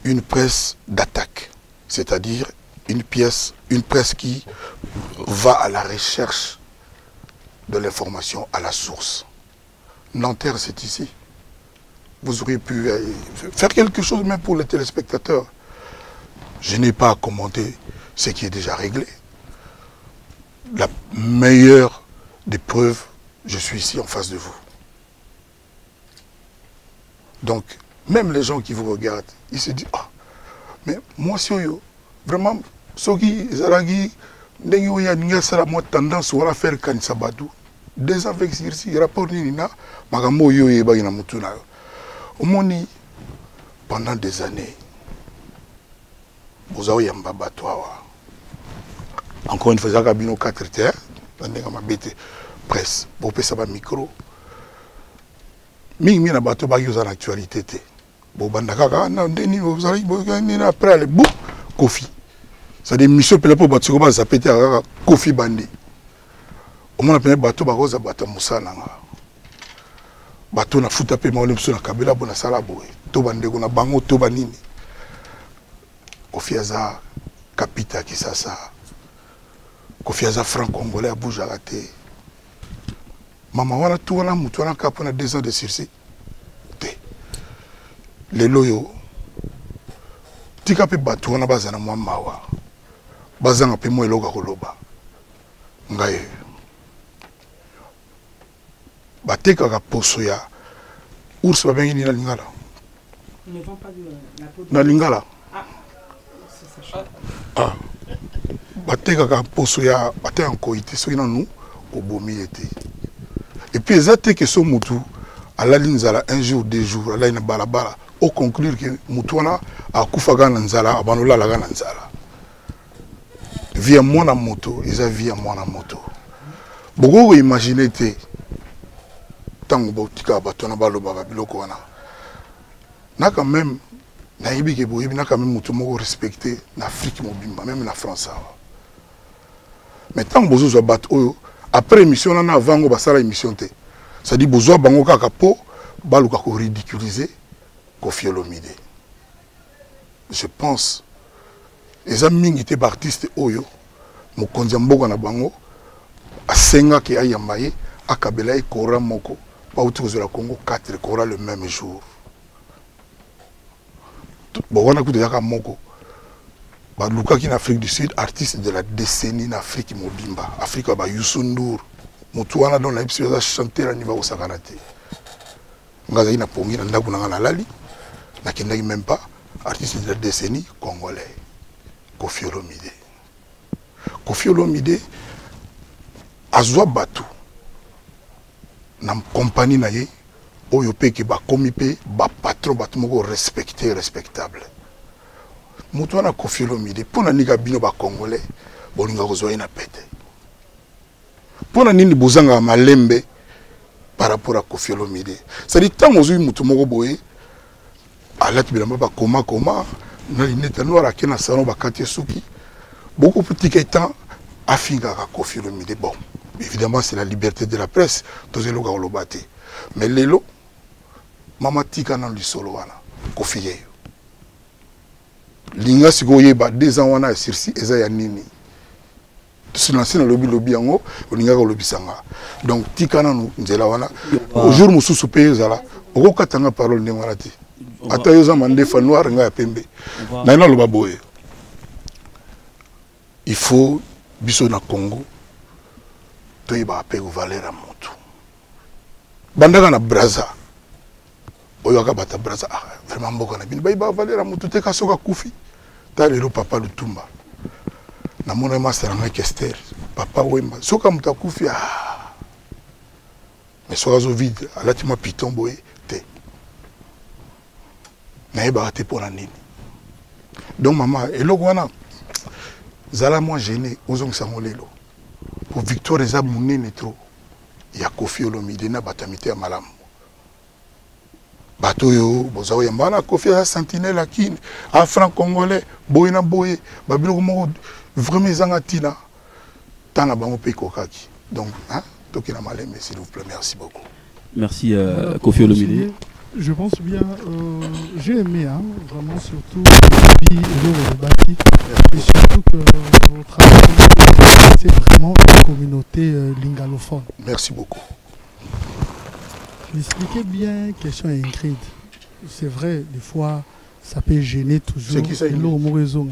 une presse d'attaque, c'est-à-dire une presse qui va à la recherche de l'information à la source. Nanterre, c'est ici. Vous auriez pu faire quelque chose même pour les téléspectateurs. Je n'ai pas à commenter ce qui est déjà réglé. La meilleure des preuves, je suis ici en face de vous. Donc, même les gens qui vous regardent, ils se disent, ah, mais moi, vraiment, ceux qui Zaragi, il y a une tendance à faire Kanisabadou. 2 ans avec Sirsi, rapport Nina, Magamo Yoye Bagina Mutuna. Omoni, pendant des années, vous avez un babatouawa. Encore une fois, vous avez 4 terres, vous avez un presse, vous avez un micro. Mais vous avez un bateau qui est en actualité. Vous avez après le bout, Kofi. C'est-à-dire, monsieur Pelapo Batsukoba, ça peut être Kofi Bandi. Au moins, on a un bateau qui est en bateau Moussana. Bateau na futa pe maole mso na kabela bona sala boye to bandeko na bango to banini Kofiaza capita Kisasa Kofiaza franc congolais abuja raté mama wana tu wana mutu wana kapo na 2 ans de sursis te les loyo tika pe bateau wana bazana mwa mawa bazanga pe mo eloka koloba ngai batekaka poso ya ours babengi ni na lingala. Ils ne vendent pas de la peau de... Na lingala. Ah, c'est ça. Ah. Batekaka poso ya batekaka koité soki nanu obomi ete. Et puis ezate que so mutu alali nzala un jour, 2 jours, alali na balabala, au conclure que Moutouana a koufaga nzala, abanola laga nzala. Via mon moto, ils ont via mon moto. Beaucoup imaginez te, tant que botika batona balo baba biloko wana. Na quand même, na ibi ke boyebi na quand même mutu moko respecté na Afrique mobimba, même na France. Mais tant que bozo bat oyo, après émission na avant go basala émission te. Ça dit bozo bango kaka po baluka ko ridiculiser Koffi Olomide. Je pense les amis qui étaient artistes oyo mokonzi mboka na bango asenga ki ayambaye akabela e kora moko pa uti la Congo 4 kora le même jour. Bon on a écouté yaka moko ba luka ki en Afrique du Sud artiste de la décennie en Afrique mobimba Afrique ba Youssou N'Dour mutuana dans la episode a chanter à niveau sakanate ngaza ina pongi na ndaku na lali na kendaki même pas artiste de la décennie congolais Koffi Olomide. Koffi Olomide azwa batu na compagnie na ye oyo pe ki ba komi pe ba patron batu moko respecté respectable. Mutu wana Koffi Olomide pona nika bino ba congolais bolinga kozwa ina pete. Pona nini bozanga malembe par rapport à Koffi Olomide. Ça dit tant ozui mutu moko boye alati bilamba ba koma na lineta noire à kena salon ba katie suki. Beaucoup plus de temps à finir à Koffi Olomide. Bon, évidemment, c'est la liberté de la presse. Mais Lelo, Mama Tika nan li solo wana. Koffi yeyo. Linga sikoye ba 2 ans wana sirsi eza ya nini. Si lancé dans lobby yango, linga ko lobby sanga. Donc Tika nan nzela wana. Au jour mususu pe zala. Oko katanga parole ne wana ti. Ata yo za mande fa noir nga ya pembe. Na ina loba boye. Il faut, biso na Congo, to iba apego valeur à moto. Bandaka na Braza, oyoka bata Braza, vraiment mboka na bino, ba iba valeur à moto, te kasoka kufi. Ta lelo papa Lutumba. Na mona master nga Kester, papa Wemba, soka muta kufi, mais soka zo vide, alati ma piton boye, te. Na iba ate pona nini. Donc maman, eloko wana, zala moi gêné ozong sangolelo pour victoire eza munene trop ya Koffi Olomide na batamité ya malamu bato yo bozawo ya mbana Koffi a sentinelle akine a franc congolais boye na boye babilo moko vraiment zanga tina tana bango pe kokaki donc hein toki na maleme s'il vous plaît merci beaucoup merci Koffi Olomide. Je pense bien, j'ai aimé, hein, vraiment surtout et surtout que votre travail, c'est vraiment une communauté lingalophone. Merci beaucoup. J'expliquais bien, question Ingrid. C'est vrai, des fois, ça peut gêner toujours. C'est qui ça, Ingrid?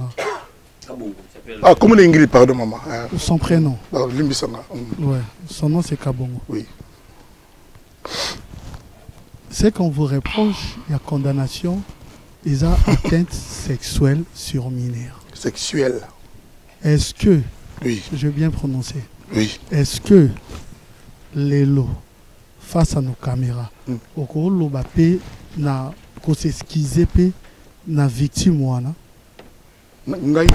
Ah, comment Ingrid, pardon maman. Son prénom. Ouais, son nom c'est Kabongo. Oui. C'est qu'on vous reproche, il y a condamnation, ils ont atteinte sexuelle sur mineur. Sexuelle. Est-ce que, oui, je vais bien prononcer, oui, est-ce que les lots, face à nos caméras, au cours de l'obapé, na s'excuser na victime wana? Ngai,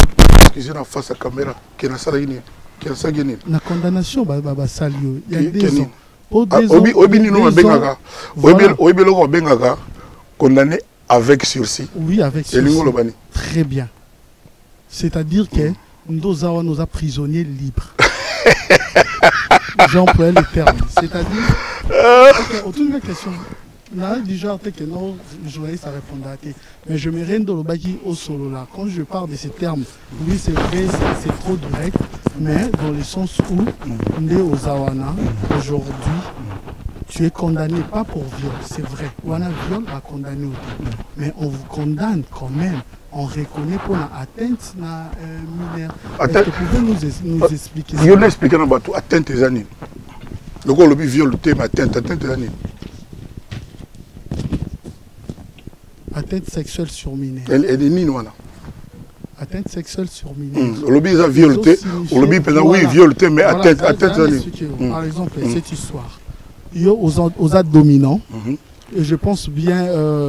excusez na face à caméra, qui na salini, qui na sagini. La condamnation, bah salio, il y a des ans. Condamné avec sursis. Oui, avec sursis. Très bien. C'est-à-dire que nous avons prisonniers libres. J'emploie le terme. C'est-à-dire, autour de la question, déjà que non, journaliste a répondu à tes. Mais je me rends dans le baki au solo là. Quand je parle de ces termes, oui, c'est vrai, c'est trop direct. Mais dans le sens où, né aux Zawana, aujourd'hui, tu es condamné pas pour viol, c'est vrai. Wana viol a condamné aussi. Mais on vous condamne quand même. On reconnaît pour l'atteinte na mineur. Est-ce que vous pouvez nous expliquer ça? Je vais expliquer dans bateau atteinte des années. Le gars le viol le thème atteinte des années. Atteinte sexuelle sur mineur. Elle est nini wana. Atteinte sexuelle sur mineur. Le lobby a violé, le lobby oui violé mais atteinte des années. Par exemple cette histoire. aux âges dominants. Et je pense bien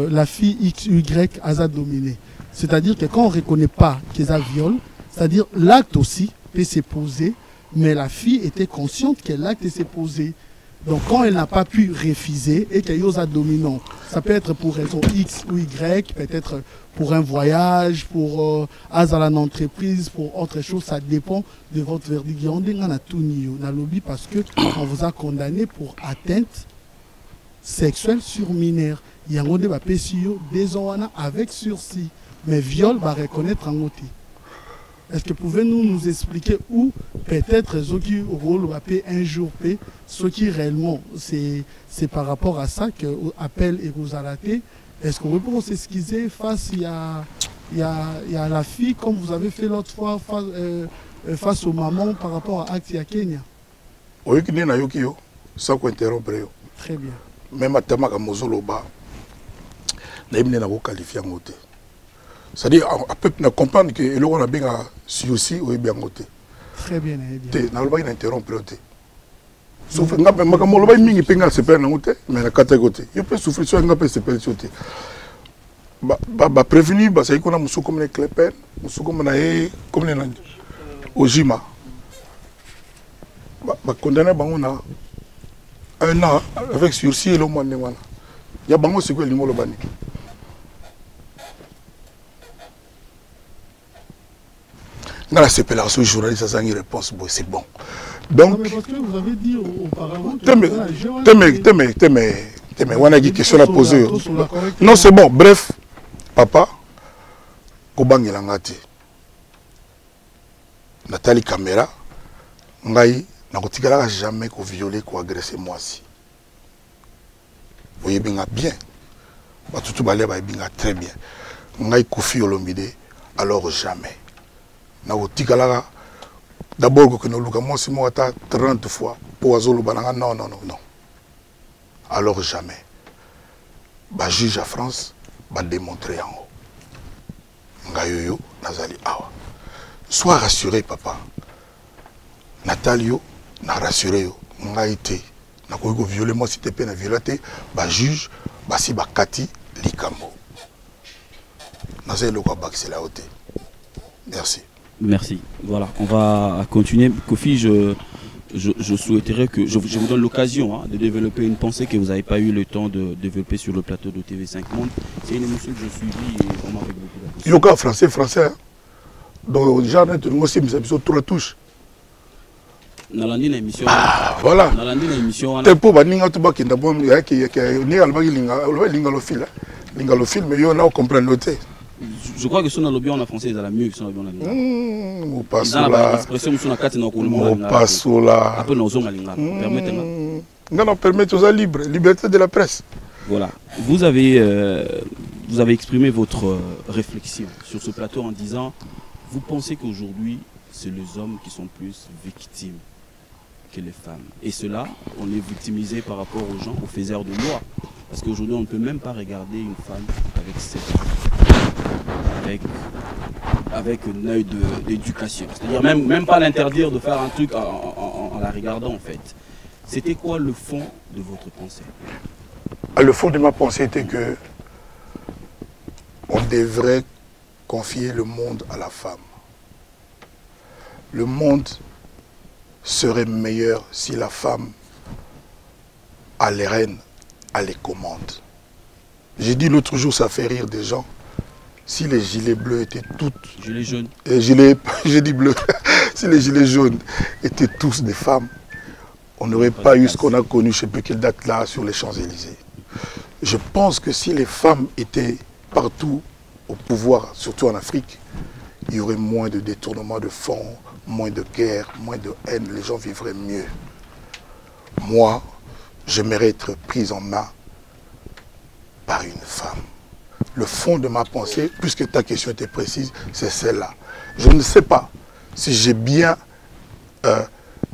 la fille X, Y, a dominé. C'est-à-dire que quand on ne reconnaît pas qu'ils a viol, c'est-à-dire l'acte aussi peut se poser, mais la fille était consciente que l'acte s'est posé. Donc quand elle n'a pas pu refuser et qu'il y a dominant, ça peut être pour raison X ou Y, peut-être pour un voyage, pour à l'entreprise, pour autre chose, ça dépend de votre verdict. On a tout nié, on a lobby parce qu'on vous a condamné pour atteinte sexuelle sur mineur. Il y a un débat des ans avec sursis, mais viol va reconnaître en côté. Est-ce que pouvez-vous nous expliquer où peut-être ce qui rôle va payer un jour payer, ce qui réellement c'est par rapport à ça que appel et vous arrêtez. Est-ce qu'on peut s'excuser face il y a la fille comme vous avez fait l'autre fois face aux mamans par rapport à Acte à Kenya? Oui, sans interrompre. Très bien. Même à Tamaka Mozoloba, n'a pas qualifié en côté. C'est-à-dire, on peut comprendre que l'on a bien sursis ou bien côté. Très bien, bien. On n'a pas interrompre. Sauf que je ne peux pas se perdre en côté, mais on a quatre côtés. Je peux souffrir sur un peu se perdre sur côté. Prévenu, c'est qu'on a un comme les clépères, comme les Ojima. Condamné, on a un an avec sursis et l'homme. Il y a un ce que l'homme a. Dans la séparation journaliste, ça a une réponse, c'est bon. Donc, non, mais parce que vous avez dit auparavant on a dit question à poser. Non, c'est bon. Bref, papa, Kobang Elangati, Nathalie Caméra, Ngaï, n'a jamais violé ou agressé moi si. Vous voyez bien, tout le bien, très bien. Ngaï Kofi Olomide, alors jamais. D'abord, que nous avons 30 fois pour non. Alors jamais. Le juge à France va démontrer en haut. Ngayoyo, Nazali Awa. Sois rassuré, papa. Natalio, n'a rassuré. Ngaïté. N'a pas violé moi si tu es violé. Le juge, si Kati, Likambo. Nazali Lokwa Bak, c'est la haute. Merci. Merci. Voilà, on va continuer. Kofi, je souhaiterais que je vous donne l'occasion de développer une pensée que vous n'avez pas eu le temps de développer sur le plateau de TV5 Monde. C'est une émission que je suivis et vraiment avec beaucoup d'attention. Yoga français. Donc, genre, nous aussi, nous avons trois touches. Nalandi na émission. Ah, voilà. Nalandi na émission. Tempo, baninga tout bas qui n'a pas ni albagi lingalophile, mais on a compris noter. Je crois que si on a le bien en français, ils ont la mieux que si on a le bien en anglais. On passe là. On passe là. Après, nous sommes à l'ingala. Permettez-moi. Non, permettez aux libres. Liberté de la presse. Voilà. Vous avez exprimé votre réflexion sur ce plateau en disant, vous pensez qu'aujourd'hui, c'est les hommes qui sont plus victimes que les femmes. Et cela, on est victimisé par rapport aux gens, aux faiseurs de loi. Parce qu'aujourd'hui, on ne peut même pas regarder une femme avec cette... avec un œil d'éducation. C'est-à-dire même pas l'interdire de faire un truc en la regardant en fait. C'était quoi le fond de votre pensée? Le fond de ma pensée était que on devrait confier le monde à la femme. Le monde serait meilleur si la femme a les rênes, a les commandes. J'ai dit l'autre jour, ça fait rire des gens. Si les gilets bleus étaient toutes... Gilets jaunes. J'ai dit bleu. Si les gilets jaunes étaient tous des femmes, on n'aurait pas eu ce qu'on a connu, je ne sais plus quelle date là, sur les Champs-Élysées. Je pense que si les femmes étaient partout au pouvoir, surtout en Afrique, il y aurait moins de détournement de fonds, moins de guerre, moins de haine, les gens vivraient mieux. Moi, j'aimerais être prise en main par une femme. Le fond de ma pensée, puisque ta question était précise, c'est celle-là. Je ne sais pas si j'ai bien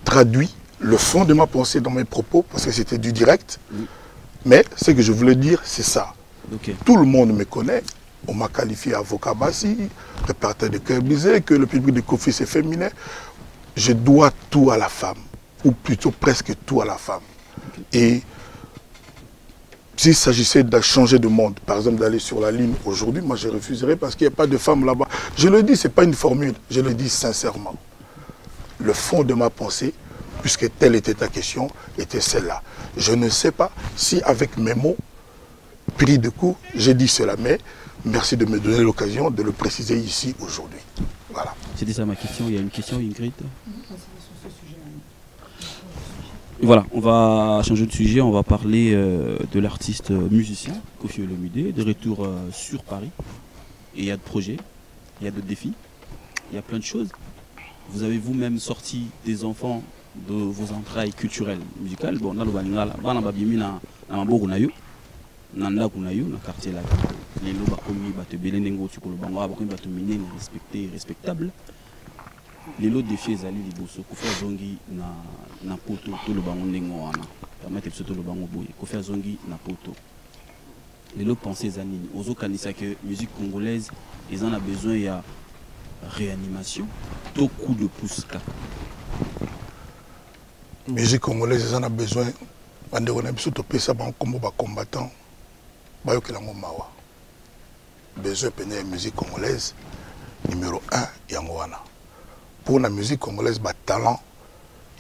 traduit le fond de ma pensée dans mes propos, parce que c'était du direct, mais ce que je voulais dire, c'est ça. Okay. Tout le monde me connaît, on m'a qualifié avocat Bassi, répartiteur de cœur brisé, que le public de Kofi c'est féminin. Je dois tout à la femme, ou plutôt presque tout à la femme. Okay. Et s'il s'agissait de changer de monde, par exemple d'aller sur la ligne aujourd'hui, moi je refuserais parce qu'il n'y a pas de femmes là-bas. Je le dis, ce n'est pas une formule, je le dis sincèrement. Le fond de ma pensée, puisque telle était ta question, était celle-là. Je ne sais pas si avec mes mots, pris de coup, j'ai dit cela, mais merci de me donner l'occasion de le préciser ici aujourd'hui. Voilà. C'était ça ma question. Il y a une question, Ingrid? Voilà, on va changer de sujet, on va parler de l'artiste musicien, Koffi Olomide, de retour sur Paris. Et il y a de projets, il y a de défis, il y a plein de choses. Vous avez vous-même sorti des enfants de vos entrailles culturelles, musicales. Bon, dans le Baningala, dans le quartier là, les lots bakomi batte belenengo tu ko le bango bakomi batte minen respecté respectable. Les lots défis ezali liboso Koffi azongi na poto to le bango ndengo wana. Permettre surtout le bango boye. Koffi azongi na poto. Les lots pensées zanini. Ozo kanisa que musique congolaise, ils en a besoin, il y a réanimation, tout coup de pouce. Musique congolaise, ils en a besoin. On a besoin de payer ça comme combattant. Besoin de la musique congolaise, numéro 1, Yangoana. Pour la musique congolaise, le talent,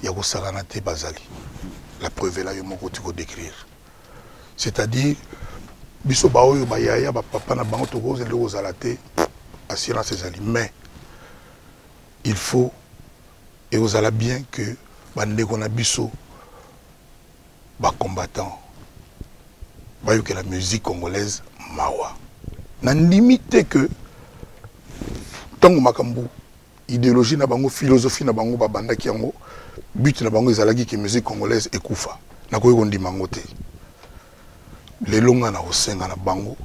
il y a Saranate Bazali. La preuve est là, il y a décrire. C'est-à-dire, biso baoyo bayaya papa na bango to goze le ozalate assurance ezali, mais il faut et ozala bien que bandeko na biso ba combattant bayo que la musique congolaise mawa na limite que tango makambu idéologie na bango philosophie na bango babandaki yango but na bango ezalaki que musique congolaise ekufa na koyi kondima ngo te. Les longs na osenga na bango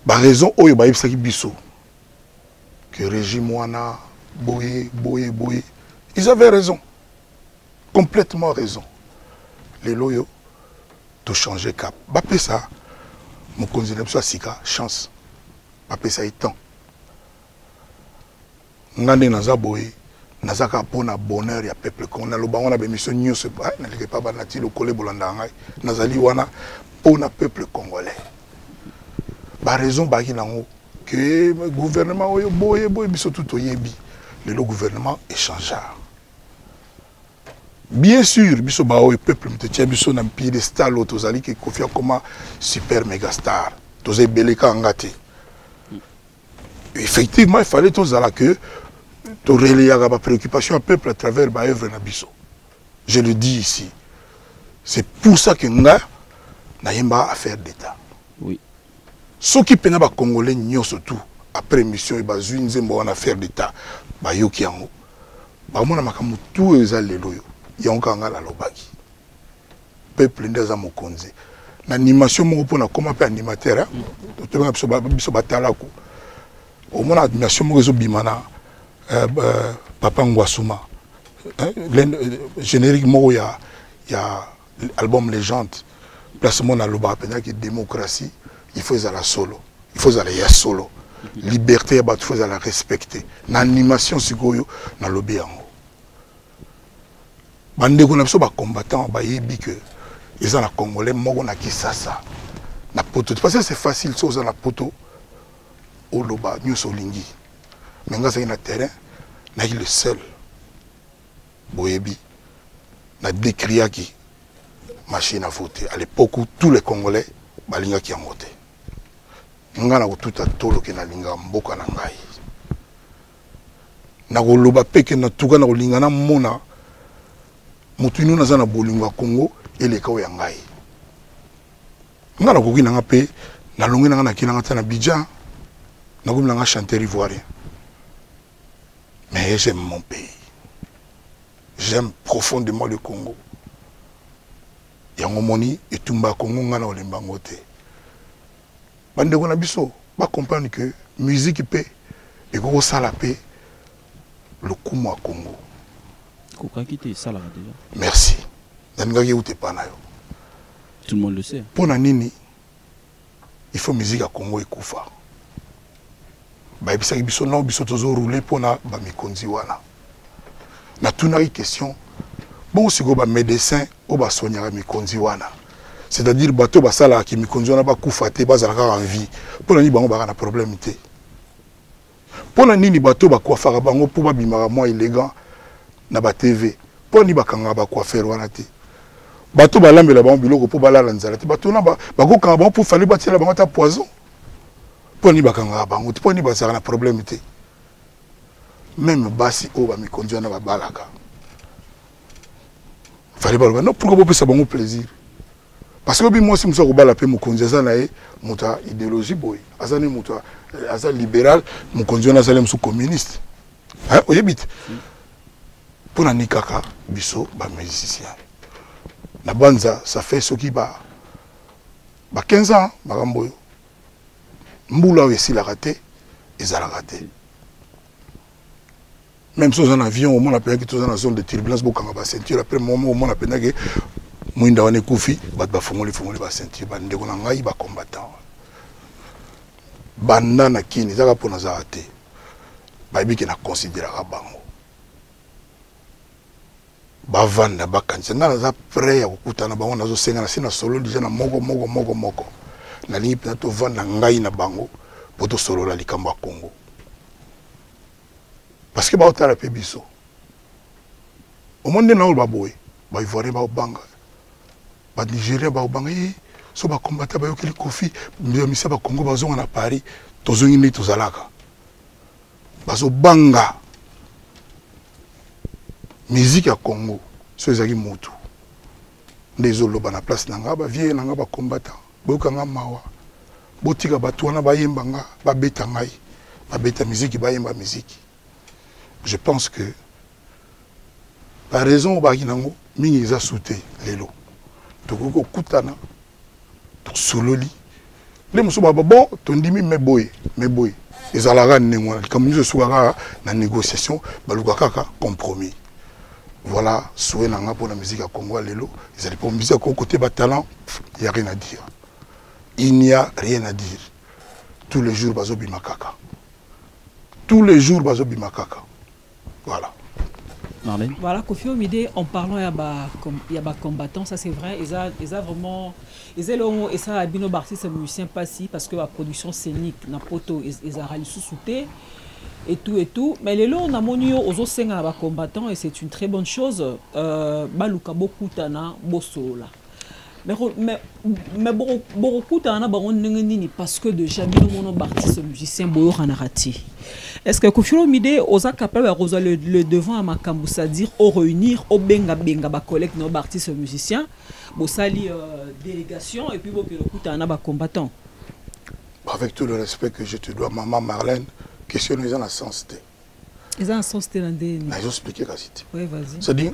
ba raison oyo ba yebisaki biso que régime wana boye ils avaient raison, complètement raison. Les loyaux to changer cap ba pesa mon konzina biso sika chance ba pesa itan ngande naza boye nazaka pona bonheur ya peuple qu'on a lo bango na bémission nyonso na leke pa ba nati lo kole bolanda ngai nazali wana pour le peuple congolais. Par raison que le gouvernement le gouvernement est changé. Bien sûr, le peuple est un piédestal qui confie comme super méga star. Effectivement, il fallait que tu relayes la préoccupation du peuple à travers l'œuvre. Je le dis ici. C'est pour ça que nous Naïmba affaire d'État. Oui. Ce qui peine à Congolais, nous surtout, après mission, il y a une affaire d'État. Bah, yoki yango. Bah, moi, namakamou tout les alléluia. Yango la lobaki. Peuple ndeza mokonzi. L'animation, mon repos, comment pas animateur, tu vois, biso batalaku. Au moins, l'animation, mon réseau bimana, Papa Ngwasuma. Générique, il y a l'album Légende. Placement dans le bas, qui démocratie, il faut aller solo. Il faut aller solo. Liberté, il faut aller respecter. L'animation, c'est quoi? Dans le bien. Bande qu'on a besoin de combattants, ils ont la Congolais, moi on a qui ça. Na poto. Parce que c'est facile, ça dans la poto. Au loba, nous solingi. Mais quand c'est un terrain, na le seul. Boyebi, na décria qui. Machine à voter. À l'époque où tous les Congolais, balinga qui ont voté. Nga na tout à tolo qui na linga mboka na ngai. Na goloba peke na tuga na linga na mona. Mutu inu na za na bolinga Congo ele ka ya ngai. Nga na koki na nga pe na longi na nga na kina nga na Abidjan. Na komi na nga chanteur ivoirien. Mais j'aime mon pays. J'aime profondément le Congo. Yango moni etumba Congo ngana olemba ngote. Bande ko na biso ba comprendre que musique pe et ko sala pe le kumu à Congo. Koka kité sala déjà. Merci. Nangaki ute pa na yo. Tout le monde le sait. Pour nini il faut musique à Congo ekufa. Ba ebisaki biso non biso tozo rouler pona ba mikonzi wana. Na tunaki question bon siko ba médecin o ba sognaka mikonzi wana c'est-à-dire bateau basala qui mikonzi wana bakufa te bazalaka en vie mpona nini bango baka na problème te mpona nini bateau bakuafaka bango mpo babimaka mwa élégant na batv mpona nini bakangaka bakuafere wana te bateau balambela bango biloko mpo balala nzala te bateau na bakokanga bango mpo fali batiela bango ata poison mpona nini bakangaka bango te mpona nini bazalaka na problème te même basi oyo bamikonzi wana babalaka fali baloba non pourquoi bopesa bango plaisir parce que obi mwasi mosu akobala mpe mokonzi aza na ye moto ya idéologie boye aza ne moto aza libéral mokonzi wana azali mosu communiste oyebi te mpona ni kaka biso bamusicien na banza ça fait soki ba 15 ans makambo oyo mbula oyo esilaka te ezalaka te même si on a avion au monde appelé que dans la zone de turbulence beaucoup quand ceinture après moment au monde appelé que mwinda wane kufi bat fongoli ba ceinture ba ndeko na ngai ba combattant banda na kini zaka pona za te ba biki na considérer bango ba vanda ba kanisa na za prêt ya kokutana bango nazo senga na sina solo déjà na moko na lingi pena to vanda ngai na bango poto solo la likambo Congo. Parce que ba otala pe biso au monde na olba boy ba ivoirien ba obanga ba nigérien ba obanga so ba combattre ba yokeli kofi misa ba Congo bazonga na Paris tozongi ni tozalaka bazo banga musique ya Congo so ezaki motu ndezolo ba na place nanga ba vie nanga ba combattant bokanga mawa botika batu wana ba yemba nga ba beta ngai ba beta musique ba yemba musique. Je pense que la raison au Baginango, mingi za souté lelo. Toko kutana, to sololi. Les muso ba bon, ton dimi me boy. Ezalaga nengwa, comme nous soara na négociation, baluka kaka compromis. Voilà, soué nanga pour la musique à Congo lelo, ils allaient pour musique à côté ba talent, il y a rien à dire. Il n'y a rien à dire. Tous les jours bazo bimakaka. Tous les jours bazo bimakaka. Voilà. Marlène. Voilà, Koffi Olomide, en parlant il y a des combattants, ça c'est vrai, ils ont vraiment, et ça a bien artistes musiciens passés parce que la production scénique, na poto, ils ont réalisé sous-souté et tout. Mais les lots, on a moni aux autres combattants et c'est une très bonne chose. Baluka beaucoup tana bosso là. Mais beaucoup tana baron n'engeni parce que déjà bien mon artiste musicien boyo ranarati. Est-ce que Koffi Olomide osa capable de rejoindre le devant à Makambu, c'est-à-dire au réunir au benga ba collègues nos artistes musiciens, bo sali délégation et puis bo écoute un combattant. Avec tout le respect que je te dois, maman Marlène, question ils ont la sens té. Ils ont un sens té landé. Ils ont expliqué la cité. Oui, vas-y. C'est-à-dire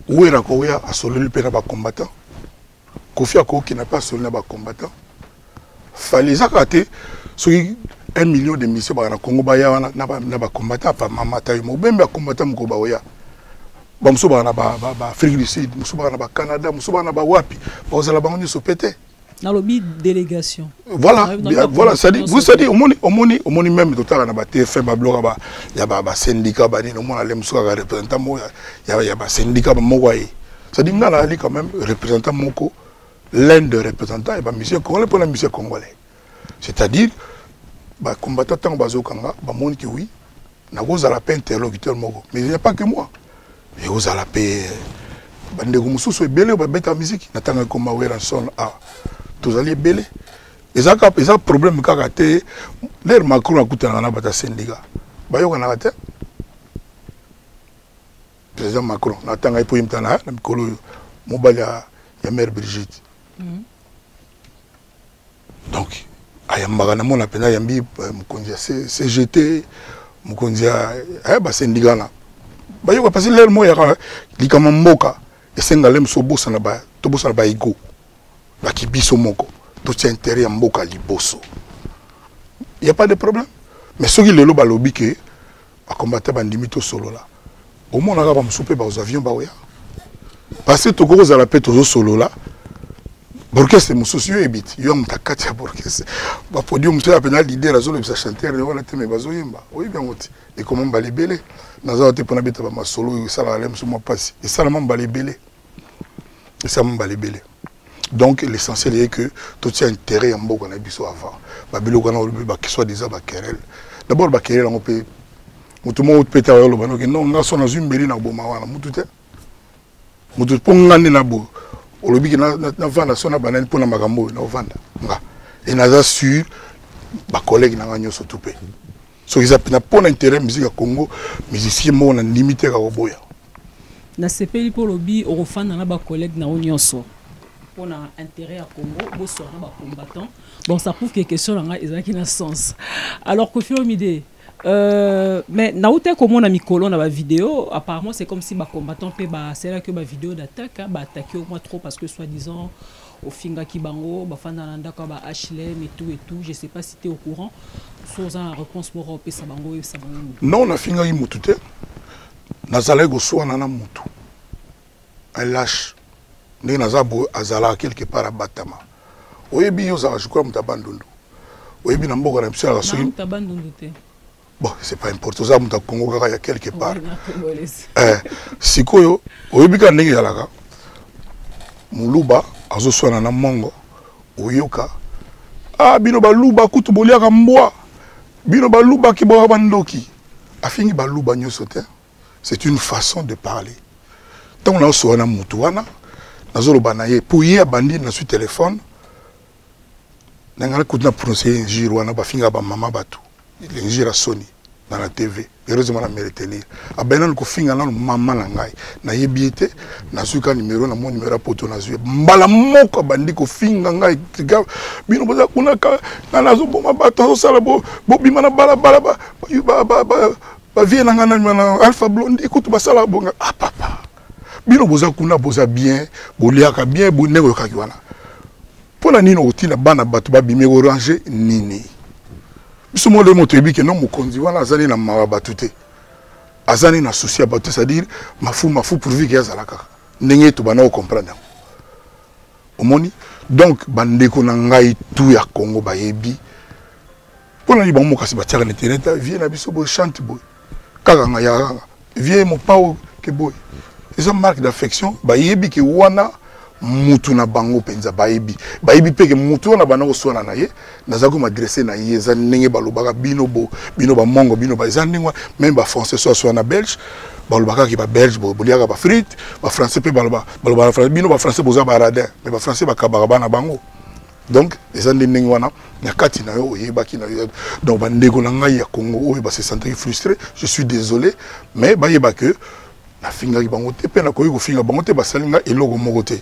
où est la Korea à solo le père ba combattant. Koffi qui n'a pas solo ba combattant. Fallait ça rater ce 1 million de missions dans le Congo, na ba combattant pa mama tayo mo bembe combattant mo ba oya ba musoba na ba Afrique du Sud, musoba na ba Canada, musoba na ba wapi ba ozala bango ni sopete na lobby délégation. Voilà, voilà, ça dit vous savez au moni même total na ba TF ba blog ba ya ba syndicat ba ni no mona le musoka ga représentant mo ya ba syndicat ba mo waye. Ça dit na la ali quand même représentant moko l'un des représentants et ba monsieur congolais pour la monsieur congolais. C'est-à-dire bah combattant tant bazo kanga ba moni ki oui na goza la paix interlocuteur moko mais il n'y a pas que moi et goza la paix bandeko mususu ebele ba beta musique na tanga ko mawera son a tozali ebele ezaka problème kaka te l'air Macron akutana na bata syndicat bayoka na te président Macron na tanga ipo imtana na mikolo mobali ya mère Brigitte. Donc ayambaka na mona pena yambi mukonzi ya CGT mukonzi ya ba syndicat na bayoka parce que l'air moya likama mboka esenga lem so bosa na ba to bosa na ba ego ba kibiso moko to tient intérêt ya mboka liboso. Il y a pas de problème mais ceux qui lelo ba lobby que a combattre bandimi to solo là au moins on a ba msupe ba aux avions ba oya parce que to ko za la paix to solo là Borkesse mon socio ebit yo mtakati ya borkesse ba podium to apena leader azolo bisa chanter ne wala te me bazoyemba oui bien oti et comment ba libélé naza te pona beta ba masolo sala lem so mo passe et sala mamba libélé et ça mamba libélé Donc l'essentiel est que tout ça intérêt en bon qu'on a biso avant. Babilo qu'on a soit déjà querelle. D'abord querelle on peut tout le monde peut être non on a son azum beli na boma wana mutute. Mutu pongane na bo. Olobi ki na vanda sona banane pona makambo na vanda. Nga. Et na sûr ba collègue na nganyo so tupé. So ils appellent pour l'intérêt musique à Congo, musicien mo na limité ka boya. Na sepeli pour lobby orofana na ba collègue na onyoso. Pour un intérêt à Congo, bon soir na ba combattant. Bon ça prouve que question là ezaki na sens. Alors Koffi Olomide mais naouté comme on a mis colon dans la vidéo, apparemment c'est comme si ba combattant peut ba c'est là que ba vidéo d'attaque ba attaquer au moins trop parce que soi-disant au finga kibango ba fanda nanda ka ba HLM et tout, je sais pas si tu es au courant sur un réponse moro pe sa bango et sa bango. Non na finga yi mutute. Nazala go so na mutu. Un lâche. Ndé nazabo azala quelque part à Batama. Oyebi yo za je crois mutabandundu. Oyebi na mboka na pisa la so. Mutabandundu te. Bon, c'est pas important, ça muta Congo kaka ya quelque part. Sikoyo, oyebika ndenge yalaka. Muluba azo swana na mongo. Oyoka. Ah bino baluba kutu boliaka mbwa. Bino baluba ki boka bandoki. Afingi baluba nyoso te. C'est une façon de parler. Tant on a swana mutu wana, nazo loba ye pour ye bandi na su téléphone. Nangala kutu na prononcer njiro wana bafinga ba mama batu. L'injira Sony dans la TV. Heureusement, on a mérité. A Benan Kofinga, na maman langai. Na yebiete, na suka numéro, na mon numéro poto na zue. Mbala moko bandi Kofinga ngai. Bino boza kunaka, na nazo boma bato sala bo bimana bala ba vie na ngana Alpha Blondy écoute basala bonga. Ah papa. Bino boza kuna boza bien, boliaka bien, bonego kakiwana. Pona nino otina bana bato ba bimé orange nini. Ce monde est montré que non, mon conduit, azani na mabatute. Azani na souci à batute, c'est-à-dire, ma fou pourvu qu'il y a zalaka. N'engé tout bana comprendre. Omoni. Donc, bandeko na ngai tout ya Congo ba yebi. Pour la liban mo kasi ba tiara internet, viens na biso bo chante boy. Kaka nga ya. Viens mon pao ke boy. Ils ont marque d'affection, ba yebi ki wana mutu na bango penza bayibi peke mutu na bango sona na ye nazako m'adresser na ye za ndenge balobaka bino ba mongo bino ba zandingwa même ba français soit na belge balobaka ki ba belge boliaka ba frites ba français pe baloba français bino ba français boza ba radin mais ba français ba kabaka na bango donc les ndenge wana na kati na yo yebaki na yo donc ba ndeko na ngai ya Congo o ba se sentir frustré je suis désolé mais ba yeba que na finga ki bango te pe na koyi ko finga bango te ba salinga eloko moko te.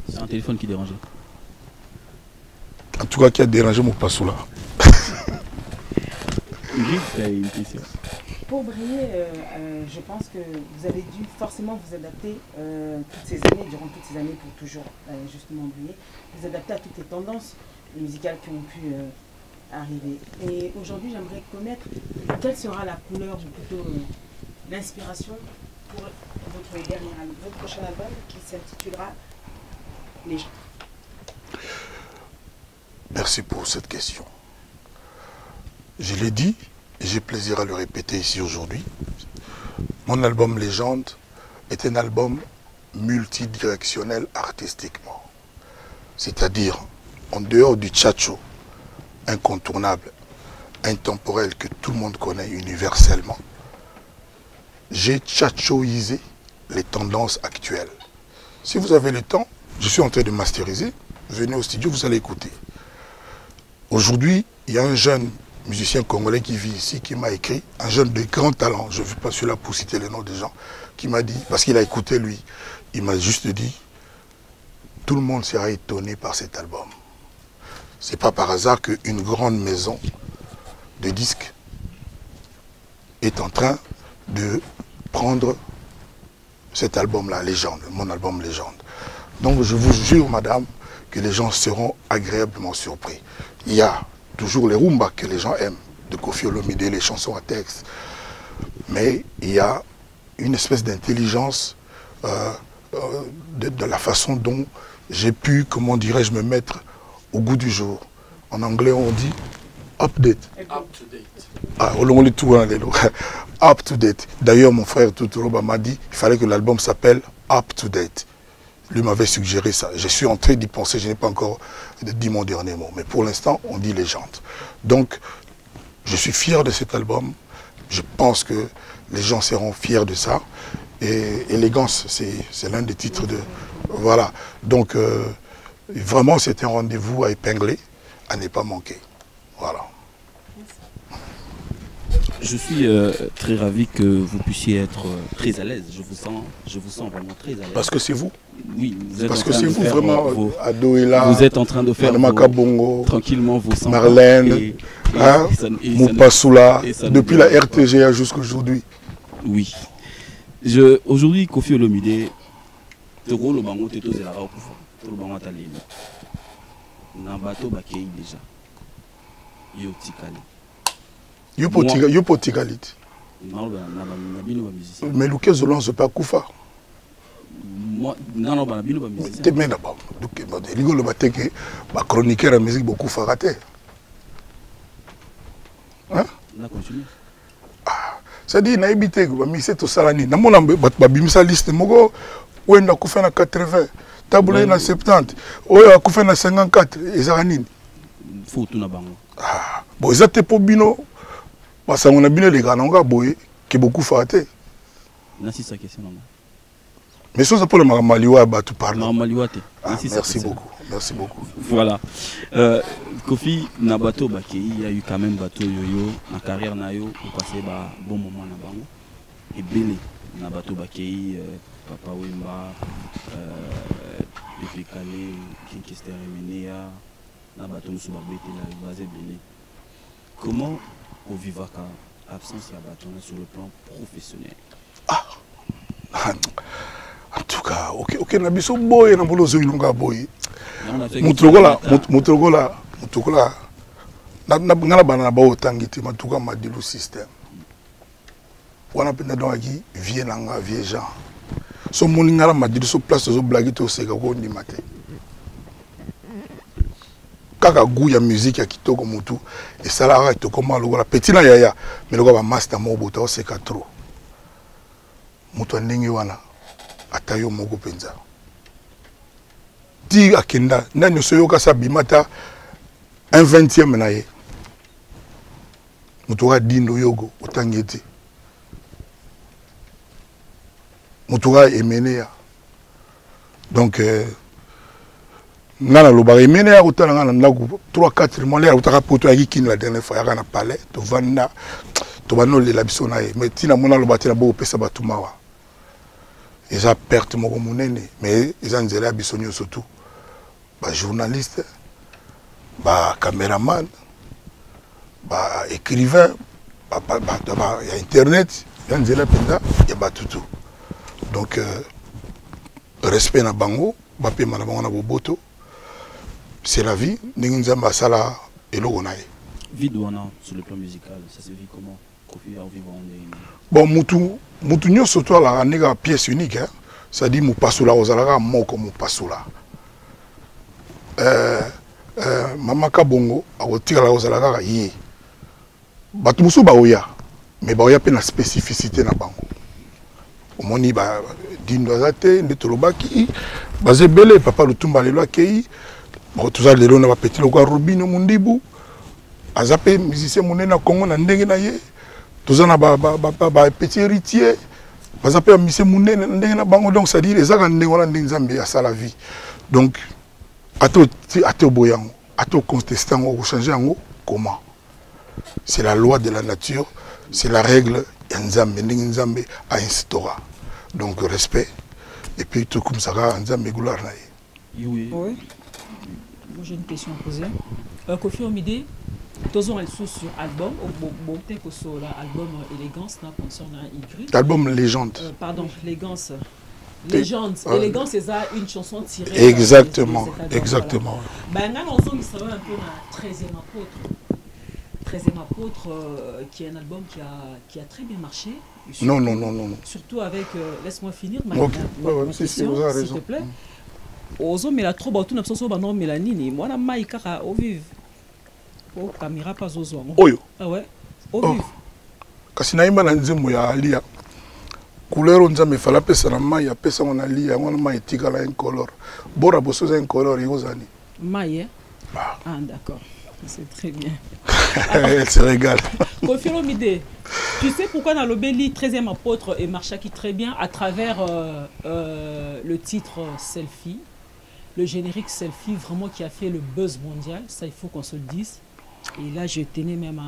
C'est un téléphone qui dérangeait. En tout cas, qui a dérangé mon passou là. Une question. Pour briller, je pense que vous avez dû forcément vous adapter toutes ces années, durant toutes ces années pour toujours justement briller, vous adapter à toutes les tendances musicales qui ont pu arriver. Et aujourd'hui, j'aimerais connaître quelle sera la couleur, ou plutôt l'inspiration pour votre dernier album, votre prochain album qui s'intitulera Les gens. Merci pour cette question. Je l'ai dit et j'ai plaisir à le répéter ici aujourd'hui. Mon album Légende est un album multidirectionnel artistiquement. C'est-à-dire, en dehors du tchatcho, incontournable, intemporel, que tout le monde connaît universellement, j'ai tchatchoisé les tendances actuelles. Si vous avez le temps, je suis en train de masteriser, venez au studio, vous allez écouter. Aujourd'hui, il y a un jeune musicien congolais qui vit ici, qui m'a écrit, un jeune de grand talent, je ne veux pas celui-là pour citer les noms des gens, qui m'a dit, parce qu'il a écouté lui, il m'a juste dit, tout le monde sera étonné par cet album. C'est pas par hasard qu'une grande maison de disques est en train de prendre cet album-là, Légende, mon album Légende. Donc je vous jure, madame, que les gens seront agréablement surpris. Il y a toujours les rumbas que les gens aiment, de Koffi Olomide, les chansons à texte. Mais il y a une espèce d'intelligence de la façon dont j'ai pu, comment dirais-je, me mettre au goût du jour. En anglais, on dit Update. Up to date. Ah, on lit tout Up to date. D'ailleurs, mon frère Tuturoba m'a dit qu'il fallait que l'album s'appelle Up to date. Lui m'avait suggéré ça. Je suis en train d'y penser, je n'ai pas encore dit mon dernier mot. Mais pour l'instant, on dit légende. Donc, je suis fier de cet album. Je pense que les gens seront fiers de ça. Et Élégance, c'est l'un des titres de... Voilà. Donc, vraiment, c'était un rendez-vous à épingler, à ne pas manquer. Voilà. Je suis très ravi que vous puissiez être très à l'aise. Je vous sens vraiment très à l'aise. Parce que c'est vous. Oui, vous êtes Parce en que train c'est de vous faire vraiment, Adoela, vous êtes en train de faire tranquillement vos 100 Marlène, Moupassoula, depuis la RTGA jusqu'à aujourd'hui. Oui. Aujourd'hui, Koffi Olomide, Togo le bango teto zelara okufa. Tout le bango ataleli. Nambato bakei déjà. Yo tikali. Yo potigalit. Mais Lucas Zolan c'est pas Koufa. Moi non ba bino ba musicien. Te mena ba. Donc rigolo ba teke ba chroniqueur de musique beaucoup faraté. Hein? On a continué. Ça dit na ebité ba mixé to salani. Na mona ba bimisa liste moko wenda kufa na 80, tabula na 70, oyo akufa na 54 ezaka nini? Faut tout na bango. Ah, bon ezate po bino. Parce qu'on a bien les gars, on a boy qui beaucoup faté. Merci sa question. Mais ça pour le Maramaliwa, bah tu parles. Merci beaucoup, merci beaucoup. Voilà. Koffi Nabato Bakei, il y a eu quand même bateau yo na carrière na yo, pour passer bah bon moment na bango. Et Bélé Nabato Bakei, Papa Wemba, Pepe Kale, Kinkester Emenea, Nabato Musubabete la basé Bélé. Comment au Vivaka, absence à bâton sur le plan professionnel? Ah, en tout cas, ok, na biso boy na bolo zo inonga boy. Mutrogola, na ngala bana na ba otangiti matuka madilu system. Wana penda donc aki vie nanga vie gens. So moningala madilu so place zo blague to seka ko ndimate. Kaka goût ya musique ya kitoko mutu et ça là to comment lokola petit na yaya mais lokola master mo bota c'est ka trop mutu ndenge wana atayo moko penza ti akenda nani so yoka sa bimata un 20e na ye mutu wa dindo yogo otangeti mutu wa emenea donc ngana lobare mene ya kutana ngana ndaku 3-4 mois ya kutaka poto ya kini la dernière fois ya na palais to vanda to banole la biso na ye mais tina mona lobati na bo pesa batumawa eza perte moko munene mais eza nzela ya biso nyo surtout ba journaliste ba caméraman ba écrivain ba ya internet ya nzela penza ya batutu donc respect na bango ba pe mana bango na boboto. C'est la vie. Ninginzamba sala elogonaye. Vie sur le plan musical, ça se vit comment? Koffi a vivre bon, mutu nyo surtout la nega pièce unique, hein. Ça dit Moupassoula ozalaka moko Moupassoula. Mama Kabongo akotika la ozalaka yé. Batu musu ba oya, mais ba oya pe na spécificité na bango. Omoni ba dindo azate ndetolobaki bazebele papa Lutumba lelo akei. Bon, tout ça, les gens ont petit logo Robino Mundibu, Azapé, musicien Mounena Congo, Nandenge Naye, tout ça, petit héritier, Azapé, musicien Mounena, Nandenge Bango, donc ça dit, les gens ont Zambie à ça la vie. Donc, à tout boyang, à tout contestant, ou changer en haut, comment? C'est la loi de la nature, c'est la règle, Nzambe a instauré. Donc, respect, et puis tout comme ça, Nzambe Goular Naye. Oui. J'ai une question à poser. Koffi Olomide, tous ont sur album, bon que sur l'album Élégance, n'a concernant Y. Album Légende. Pardon, Élégance. Légende. Élégance, c'est ça une chanson tirée. Exactement, exactement. Ben, là, on il serait un peu la 13e apôtre. 13e apôtre, qui est un album qui a très bien marché. Non. Surtout avec, laisse-moi finir ma question, s'il te plaît. Ozo mais la trop bateau n'a pas besoin de mélanine moi la maïka au vive Oh, caméra pas aux oies. Oyo. Ah ouais. Au Oh. vif. Kasi na imba na nzembo ya alia. Couleur on zame fala pesa na mai ya pesa on alia, on mai etika la incolore. Bora bosoza incolore yozani. Maïe. Ah. Ah d'accord. C'est très bien. Elle se régale. Koffi Olomide, tu sais pourquoi dans l'Obéli, 13e apôtre et Marchaki très bien à travers le titre Selfie, le générique Selfie vraiment qui a fait le buzz mondial, ça il faut qu'on se le dise. Et là je tenais même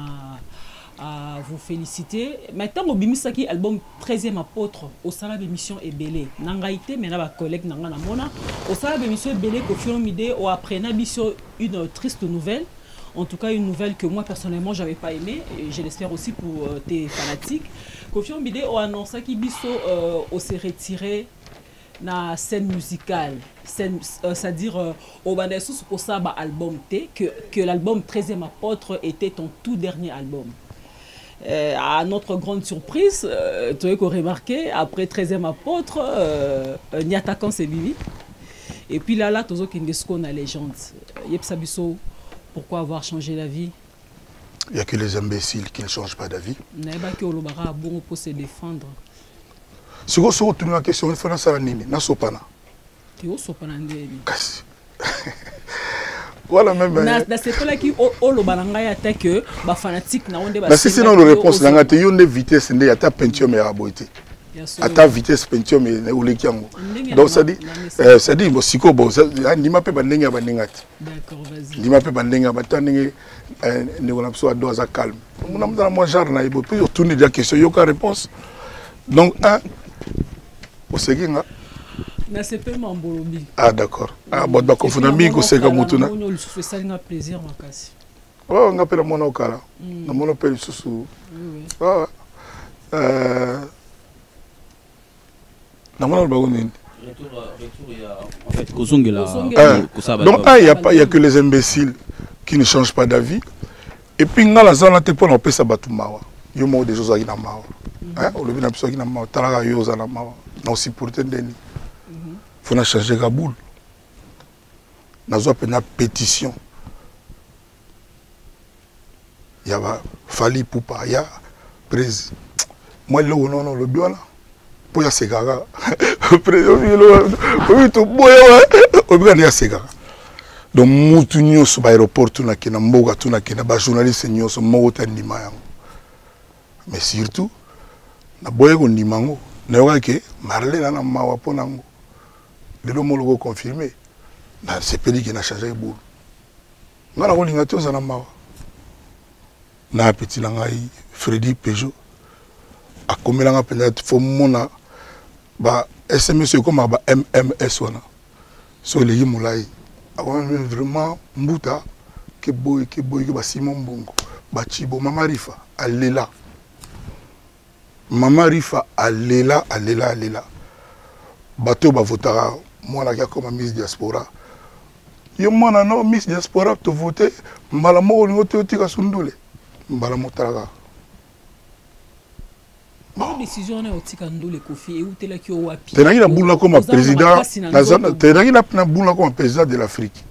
à vous féliciter. Maintenant au Bimisaki album 13e apôtre au salab émission est belé. Nangaïté mais là collègue nangana mona au salab émission est belé Koffi Olomide au après nabiso une triste nouvelle. En tout cas, une nouvelle que moi personnellement j'avais pas aimée et je l'espère aussi pour tes fanatiques. Koffi Olomide a annoncé qu'il s'est retiré dans la scène musicale, c'est-à-dire au Bandesus pour ça album T, que l'album 13e apôtre était ton tout dernier album. À notre grande surprise, tu as remarqué, après 13e apôtre, Niatakan c'est Bibi. Et puis là, tu as qu'on a légende. Yepsabiso. Pourquoi avoir changé la vie? Il n'y a que les imbéciles qui ne changent pas d'avis. Il n'y a pas que Olobara bon pour se défendre. Si vous avez une question, il faut que vous nini na sopana. Tu es sopana ndeni. Voilà même. Na c'est pas là qui Olobaranga ya ta que ba fanatique na onde ba. Mais si sinon la réponse là ngate yonde vitesse ndé ya ta Pentium ya boité. À ta vitesse Pentium et Olekiango. Donc ça dit bon siko bon ni ma pe bandenga bandengati. D'accord, vas-y. Ni ma pe bandenga batandenge ne on a besoin de doigt calme. Mon am dans moi genre na ibo puis tourner la question yoka réponse. Donc un au seginga na c'est pas Mambolobi. Ah d'accord. Ah bon ba kofuna mingo seka mutuna. On fait ça un plaisir makasi. Oh on appelle mon okala. Na mon appelle susu. Oui. Ah Retour, il y a en fait Kozongela. Donc il n'y a que les imbéciles qui ne changent pas d'avis. Et puis dans la zone là, on peut ça batoumawa. Il y a des choses qui na mawa. On le vit na personne qui na mawa. Talaga yoza na mawa. Non si pour te deni. Faut na changer la boule. Na zo pe na pétition. Il y a Fali Poupa, il y a prise. Moi le non le bio là. Pour y segara donc mutu nyonso ba aéroport tuna kina mboga tuna kina ba journaliste nyonso moko ndima yango mais surtout na boye ko ndima ngo na yoka ke Marlène na mawa ponango lelo molo ko confirmer na sepeli ki na changer boule ngana ko linga toza na mawa na petit na ngai Freddy Peugeot a komelanga peut-être faut mona ba SMS comme ba MMS wana so le yimulai avant vraiment mbuta ke boy ke ba Simon Bongo ba Chibo Mama Rifa alela bato ba votara mwana ka comme Miss Diaspora yo mwana no Miss Diaspora to voter mbala moko lingo to tika sundule mbala motaraka. Bon décision na otika ndole Koffi et utela ki o wapi. Tenaki na boula comme président tenaki na boula comme président de l'Afrique.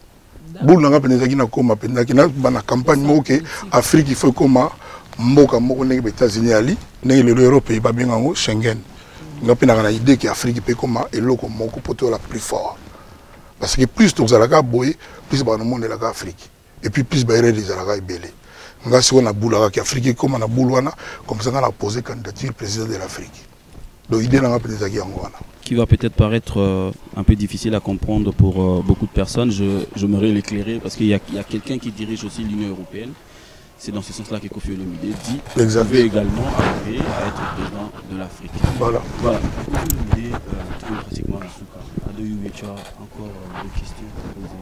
Boula nga penezaki na comme pendaki na bana campagne moke Afrique il faut comme mboka moko ndenge États-Unis ali ndenge le Europe ba benga ngo Schengen. Nga penaka na idée que Afrique peut comme eloko moko poto la plus fort. Parce que plus to zalaka boy plus ba no monde la Afrique. Et puis plus ba ere des zalaka ebele. Si on a boulé Afrique comme on a boulé comme ça on a posé candidature président de l'Afrique. Donc l'idée qui va peut-être paraître un peu difficile à comprendre pour beaucoup de personnes. Je me l'éclairer parce qu'il y a quelqu'un qui dirige aussi l'Union européenne. C'est dans ce sens-là que Koffi Olomide dit qu'il veut également arriver à être président de l'Afrique. Voilà. Koffi Olomide pratiquement la souka. À deux tu as encore des questions à poser.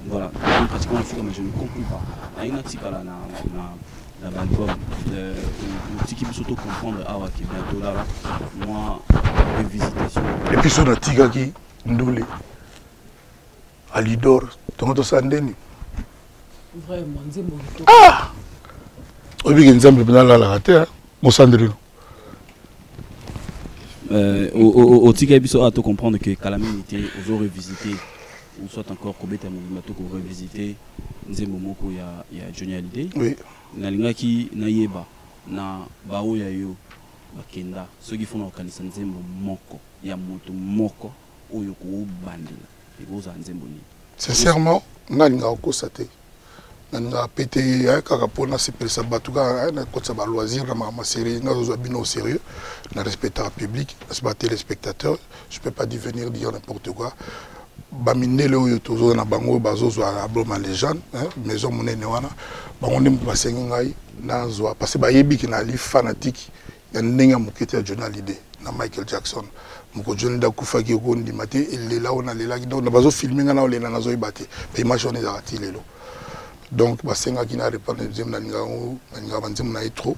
Voilà, pratiquement la souka, mais je ne comprends pas. Il y a une article là dans l'album, ce qui peut surtout comprendre qui est bientôt là, moi, revisitation. Et puis sur la tiga qui ndole, Alidor, ton sandeni. Vraiment, c'est bon. Ah! Au bout d'un exemple, pendant la raté, mon sandrino. Au tiga biso a tout comprendre que Calamine était aujourd'hui revisité, ou soit encore Kobeta Mouvement pour revisiter. nzembo moko ya Johnny Hallyday. Oui. Nalingaki nayeba na bao ya yo bakenda ceux qui font organiser nzembo moko ya moto moko oyo ko bandela eboza nzembo ni. Sincèrement, nalinga okosate. Nalinga pété kaka pona sepelisa batuka na kotsa ba loisir na ma série ngazo bino au sérieux, na respecter le public, respecter les spectateurs, je peux pas venir dire n'importe quoi. Bamindele oyo tozo na bango bazozo a bloma légende, maison monene wana, bango ndem basengi ngai nazwa parce que bayebi ki na li fanatique ya ndenge mokete ya Johnny Hallyday na Michael Jackson. Moko Johnny da kufaki ko ndimate il là on a là donc bazo filmer nga na olena nazo ibate ba image on ezaka ti lelo. Donc basenga ki na répondre deuxième na nga banzim na trop.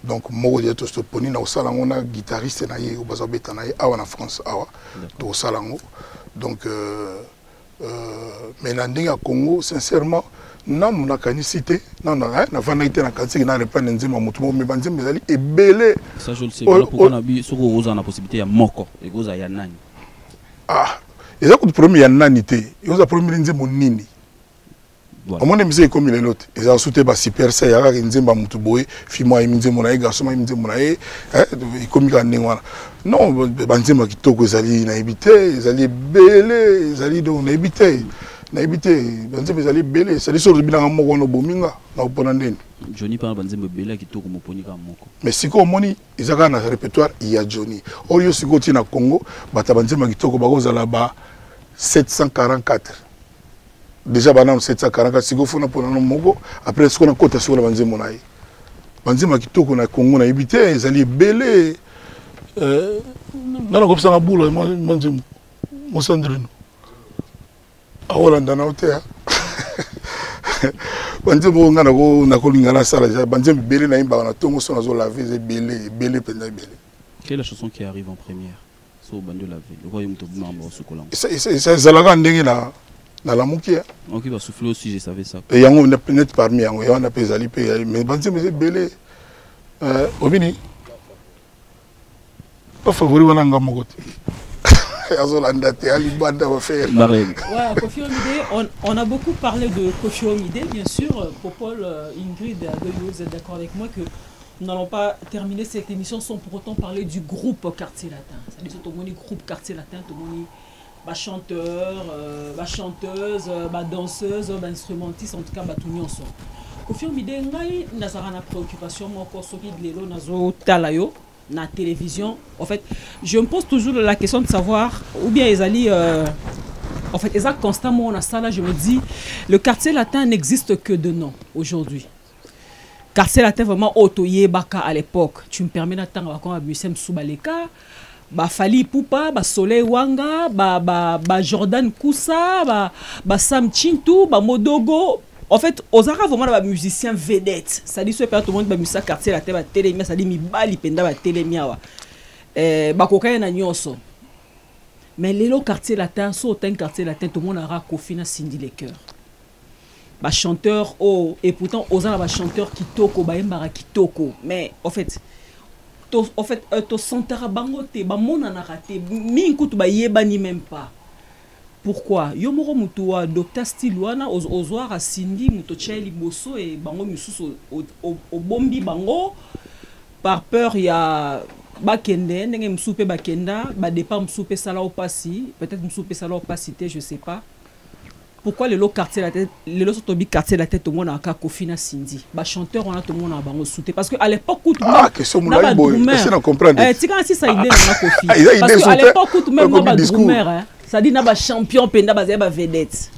Donc moko de to stoponi na osala ngona guitariste na ye bazo beta na ye awa na France awa to osala ngo. Donc mais na ndinga Congo sincèrement non na canicité non na vana ite na kanisi na répondre nzima mutu mais banzim bezali ebele. Ça je le sais pourquoi na bi soko oza na possibilité ya moko et goza ya nani. Ah, eza ko premier ya nani te. Yoza premier nzimo nini. Voilà. Au moins, comme il est l'autre. Ils ont sauté bas super ça. Il y a un nzemba mutuboé. Fimo a mis nzemona e garçon a mis nzemona e. Comme il a nengwana. Non, banzemba qui toko zali na évité. Zali belé. Zali do na évité. Na évité. Banzemba zali belé. Zali sur le bilan moko no bominga. Na oponandeni. Johnny parle banzemba belé qui toko moponika moko. Mais si ko moni, ils ont un répertoire. Il y a Johnny. Oyo si ko tina Congo. Bata banzemba qui toko bago zala ba 744. Déjà banam 744 siko fona pona no moko après ce qu'on a côté sur la banzemo naï banzema kitoko na Congo na ibité ezali belé nana kopsa na boula banzemo mosandrino a Hollande na hotel banzemo ngana ko na kolinga na sala banzemo belé na imba na tongo so na zo laver belé penda belé. Quelle est la chanson qui arrive en première so bando laver le royaume to bumamba sokola ça zalaka ndenge na dans la moukia. Ok, va souffler aussi, je savais ça. Et il y a un net parmi eux, il y a un pesali pays, mais banzi mais belé. Obini. Pas favori wana ngamogote. Azolanda te ali banda va faire. Ouais, Koffi Olomide, on a beaucoup parlé de Koffi Olomide, bien sûr. Popol, Ingrid, vous êtes d'accord avec moi que nous n'allons pas terminer cette émission sans pour autant parler du groupe Quartier Latin. C'est-à-dire tout le monde groupe Quartier Latin, tout le monde chanteur, chanteuse, danseuse, instrumentiste, en tout cas, tout le monde. Koffi Olomide, nous avons une préoccupation, la télévision. En fait, je me pose toujours la question de savoir, ou bien ils allaient, en fait, ils constamment on a ça là, je me dis, le Quartier Latin n'existe que de nom aujourd'hui. Quartier Latin vraiment Otoye Baka à l'époque. Tu me permets d'attendre quand Abusem Soubaleka. Fali Poupa, Soleil Wanga, Jordan Koussa, Sam Chintou, Modogo. En fait, aux Arabes, vraiment, les musiciens vedettes. Ça dit, tout le monde va musicien quartier la tête, télémia, ça dit, mi bali penda ba télémia. Bakoka na nyonso. Mais les quartier latin, un quartier latin, tout le monde aura Koffi na Cindy les cœurs. Chanteur, oh, et pourtant, aux Arabes, chanteur qui toko, mbara qui toko. Mais, en fait, to santara bangote ba mona na raté mi nkutu ba yebani même pas. Pourquoi yomoro mutuwa Dr Stilwana ozwar a Cindy muto cheli bosso et bango misusu au bombi bango par peur ya bakende ndenge msupe bakenda ba départ msupe sala au passi peut-être msupe sala au passité je sais pas. Pourquoi les lots quartier la tête, les lots sont quartier la tête, tout le monde a un Koffi na Cindy. Bah chanteur on a tout le monde a bango sauté parce que à l'époque tout le monde. Que ce moulin boy, c'est na comprendre. Tu quand si ça idée na Koffi. Parce que à l'époque tout même na ba drummer hein. Ça dit na ba champion penda ba zeba vedette.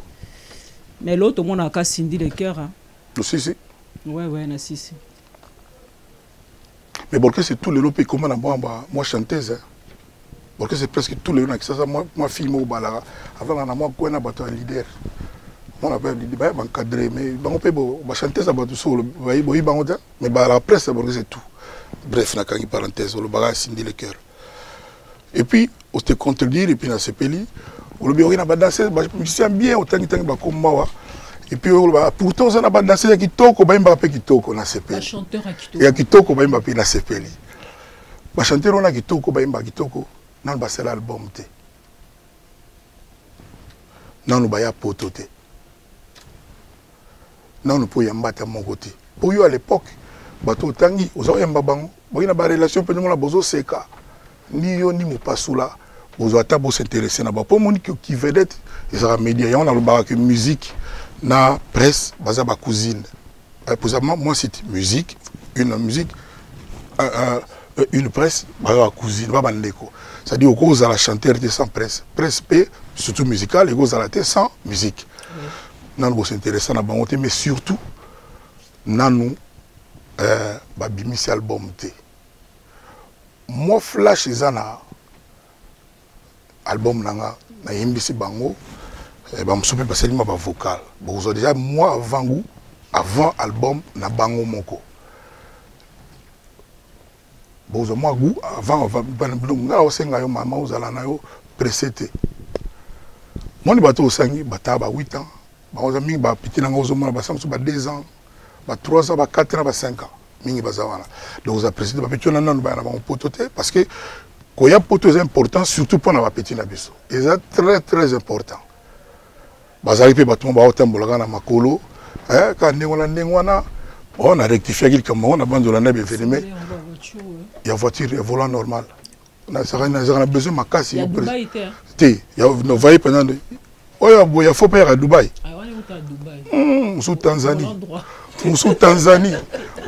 Mais l'autre tout le monde a un Cindy les cœurs hein. Si si. Ouais na si. Mais bon que c'est tout le lot pays comment moi chanteuse hein. Parce que c'est presque tous les gens qui sont moi film au balara avant on a moi quoi na bateau leader on appelle leader bah encadré mais on peut chanter ça bateau sur le mais la presse c'est tout bref na kangi parenthèse le bagage Cindy le cœur et puis on te contredire et puis na sepeli on le bien on a dansé musicien bien autant ba comme moi et puis pourtant on a pas dansé qui toko ba mba pe qui toko na sepeli chanteur et qui toko ba mba pe na sepeli ba chanteur on a qui toko ba mba qui toko non ba c'est l'album té non ba ya poto té non nous pour yambata mon côté pour yo à l'époque bato tangi ozo yamba bango boina ba relation pe nous la bozo seka ni yo ni mo pasula bozo ata bo s'intéresser na ba pour monique qui vedette et ça média on a le bar que musique na presse baza ba cousine pour ça moi c'est musique une musique une presse ba cousine ba bandeko ça dit au cause à la chanteur de sans presse P surtout musical et cause à la tête sans musique non nous s'intéresser na bango mais surtout nanu ba bimisi album té moi flash ezana album nanga na yimbisi bango ba msupe baselima ba vocal bozo déjà moi avant album na bango moko bozo moi goût avant nga osenga yo mama ozala na yo précété moni bato osangi bata ba 8 ans ba oza mingi ba pitina nga ozo mona ba 2 ans ba 3 ans ba 4 ans ba 5 ans mingi bazawana donc oza précété ba pitina nanu ba na ba pototé parce que quand il y a poto c'est important surtout pour na petit na biso et c'est très très important bazali pe bato ba otambola na makolo quand ndengwana on a rectifié quelque chose on a abandonné na événement il y a voiture et volant normal on a besoin de ma casse il y a Dubaï il y a no vaille pendant oh il faut payer à Dubaï sous Tanzanie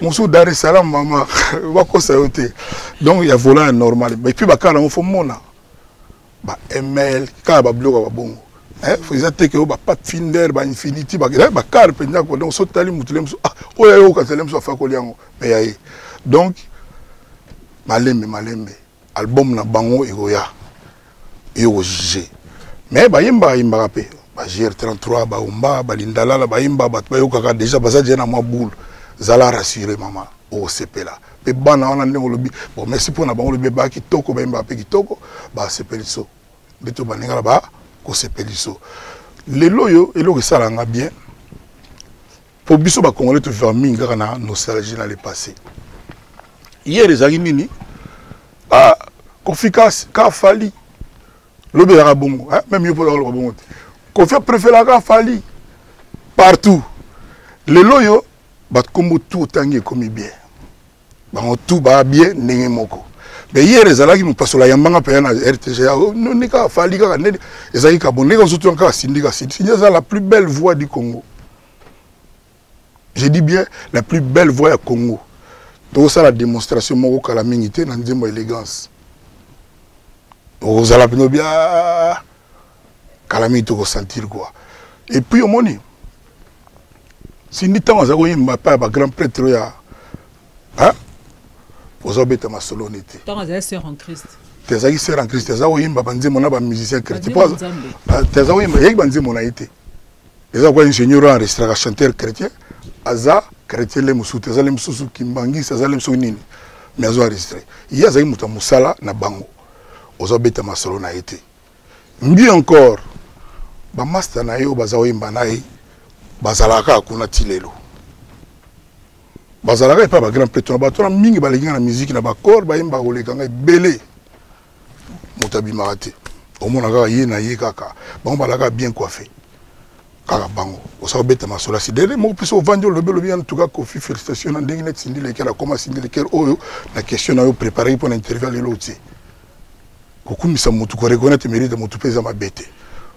Moussou Dar es Salaam maman wako sayote donc il y a volant normal et puis bakala on faut mona ba ML ka ba bloka ba bongo faut exacter que ba pas finder ba infinity ba car penda ko donc sotali mutulem ah oya yo ka telem so fa ko liango mais yayi donc malembe album na bango egoya yo jugé mais ba yimba pe ba GR33 ba umba ba lindala ba yimba ba yo kaka déjà baza na moi boule zala rassurer maman au CP là pe bana on a ngolobi bon merci pour na bango le beba ki toko ba yimba pe ki toko ba CP liso beto baninga ba ko CP liso le loyo et le ça nga bien pour biso ba congolais to faire minga na nostalgie dans le passé hier les nini ah confiance ka fali lobe ya bongo même yo pour le bongo confiance préféré ka fali partout le loyo bat kombo tout tangi comme bien bango tout ba bien ndenge moko mais hier ezalaki nous passe la yambanga pe na RTGA non ni ka fali ka ne ezaki ka bonne ka surtout ka sindika c'est la plus belle voix du Congo. Je dis bien la plus belle voix du Congo. Donc ça la démonstration moko kala mingité na nzembo élégance. Ozala pino bien kala mito ko sentir quoi. Et puis au moni sindi tanga za ko yimba pa ba grand prêtre ya hein aux obéta ma solennité. Tanga za sœur en Christ. Tezaki sœur en Christ za ko yimba banzemo na ba musicien chrétien. Tezaki ko yimba yeki banzemo na été. Eza ko ingénieur en restaurant chanteur chrétien aza chrétien le musu tezali mususu kimbangi tezali musu nini mais azo enregistré. Il y a zaki muta musala na bango. Aux obéta ma solennité na été. Mieux encore ba master na yo baza yimba na ye bazalaka kuna tilelo bazalaka pa ba grand prêtre ba tona mingi ba lekinga na musique na ba corps ba yimba ko lekanga belé motabi marate au mona ka ye na ye kaka bango balaka bien coiffé kaka bango osa beta masola si dele mo piso vandio le belo bien en tout cas Kofi félicitations na ndenge net sindi lekela comment sindi lekela oyo na question na yo préparer pour l'interview le loti kokumisa mutu ko reconnaître mérite mutu pesa mabete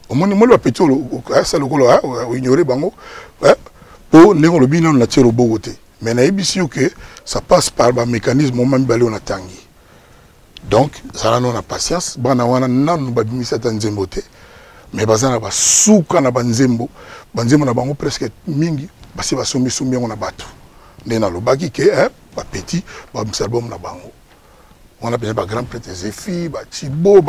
au moins moi le petit ça le colo ignorer bango pour négo le bien na tiro bogoté mais na ebisi que ça passe par un mécanisme même balé on atangi donc ça là non la patience bana wana nanu ba bimisa tanzembo te mais bazana ba suka na banzembo na bango presque mingi basi ba sombi on a batu ndena lo baki ke ba petit ba album na bango on a besoin de grand prêtre Zéphie, Thibaut,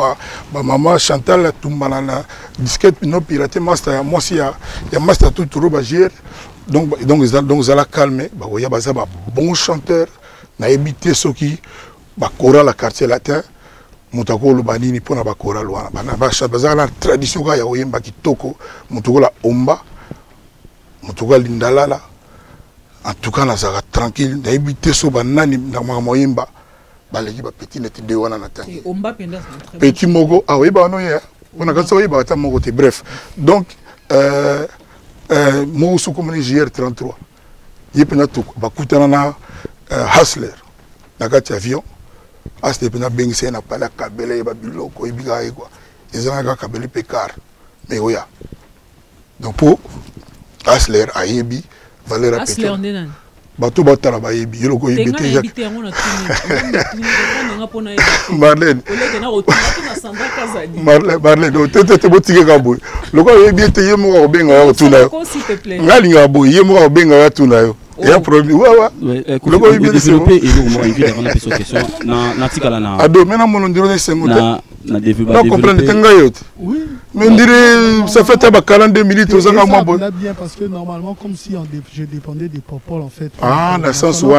maman Chantal, tout malana, disquette non piraté, master, moi aussi il y a master tout roba gérer. Donc ça l'a calmé, il y a un bon chanteur, na évité ce qui chorale la quartier latin, mutako le banini pour na chorale wana. Bana la tradition ka ya oyemba kitoko, mutako la omba, mutako lindalala. En tout cas na zara tranquille, na évité ce banani na moyemba. Balegi ba petit net de wana na tangi omba penda petit mogo ah oui ba no ya on a quand ça oui ba ta mogo te bref donc moi aussi comme JR33 yepena to bakutana na Hustler na kati avion Hustler pena bengise na pala kabele ba biloko ibiga quoi ezanga kabele pekar mais oya donc pour Hustler ayebi valeur à Hustler nena bato batala bayebi yeloko yebite Marlène otete botike ka boy loko yebi te yemo ko benga ya tuna ngalinga boy yemo ko benga ya tuna yo ya problème loko yebi développer et nous on invite à poser question na tikala na ado mena mono ndiro sengo na développer comprendre tenga yote oui mais on dirait ça fait 42 minutes aux ans moi bien parce que normalement comme si je dépendais des popol en fait ah dans le sens où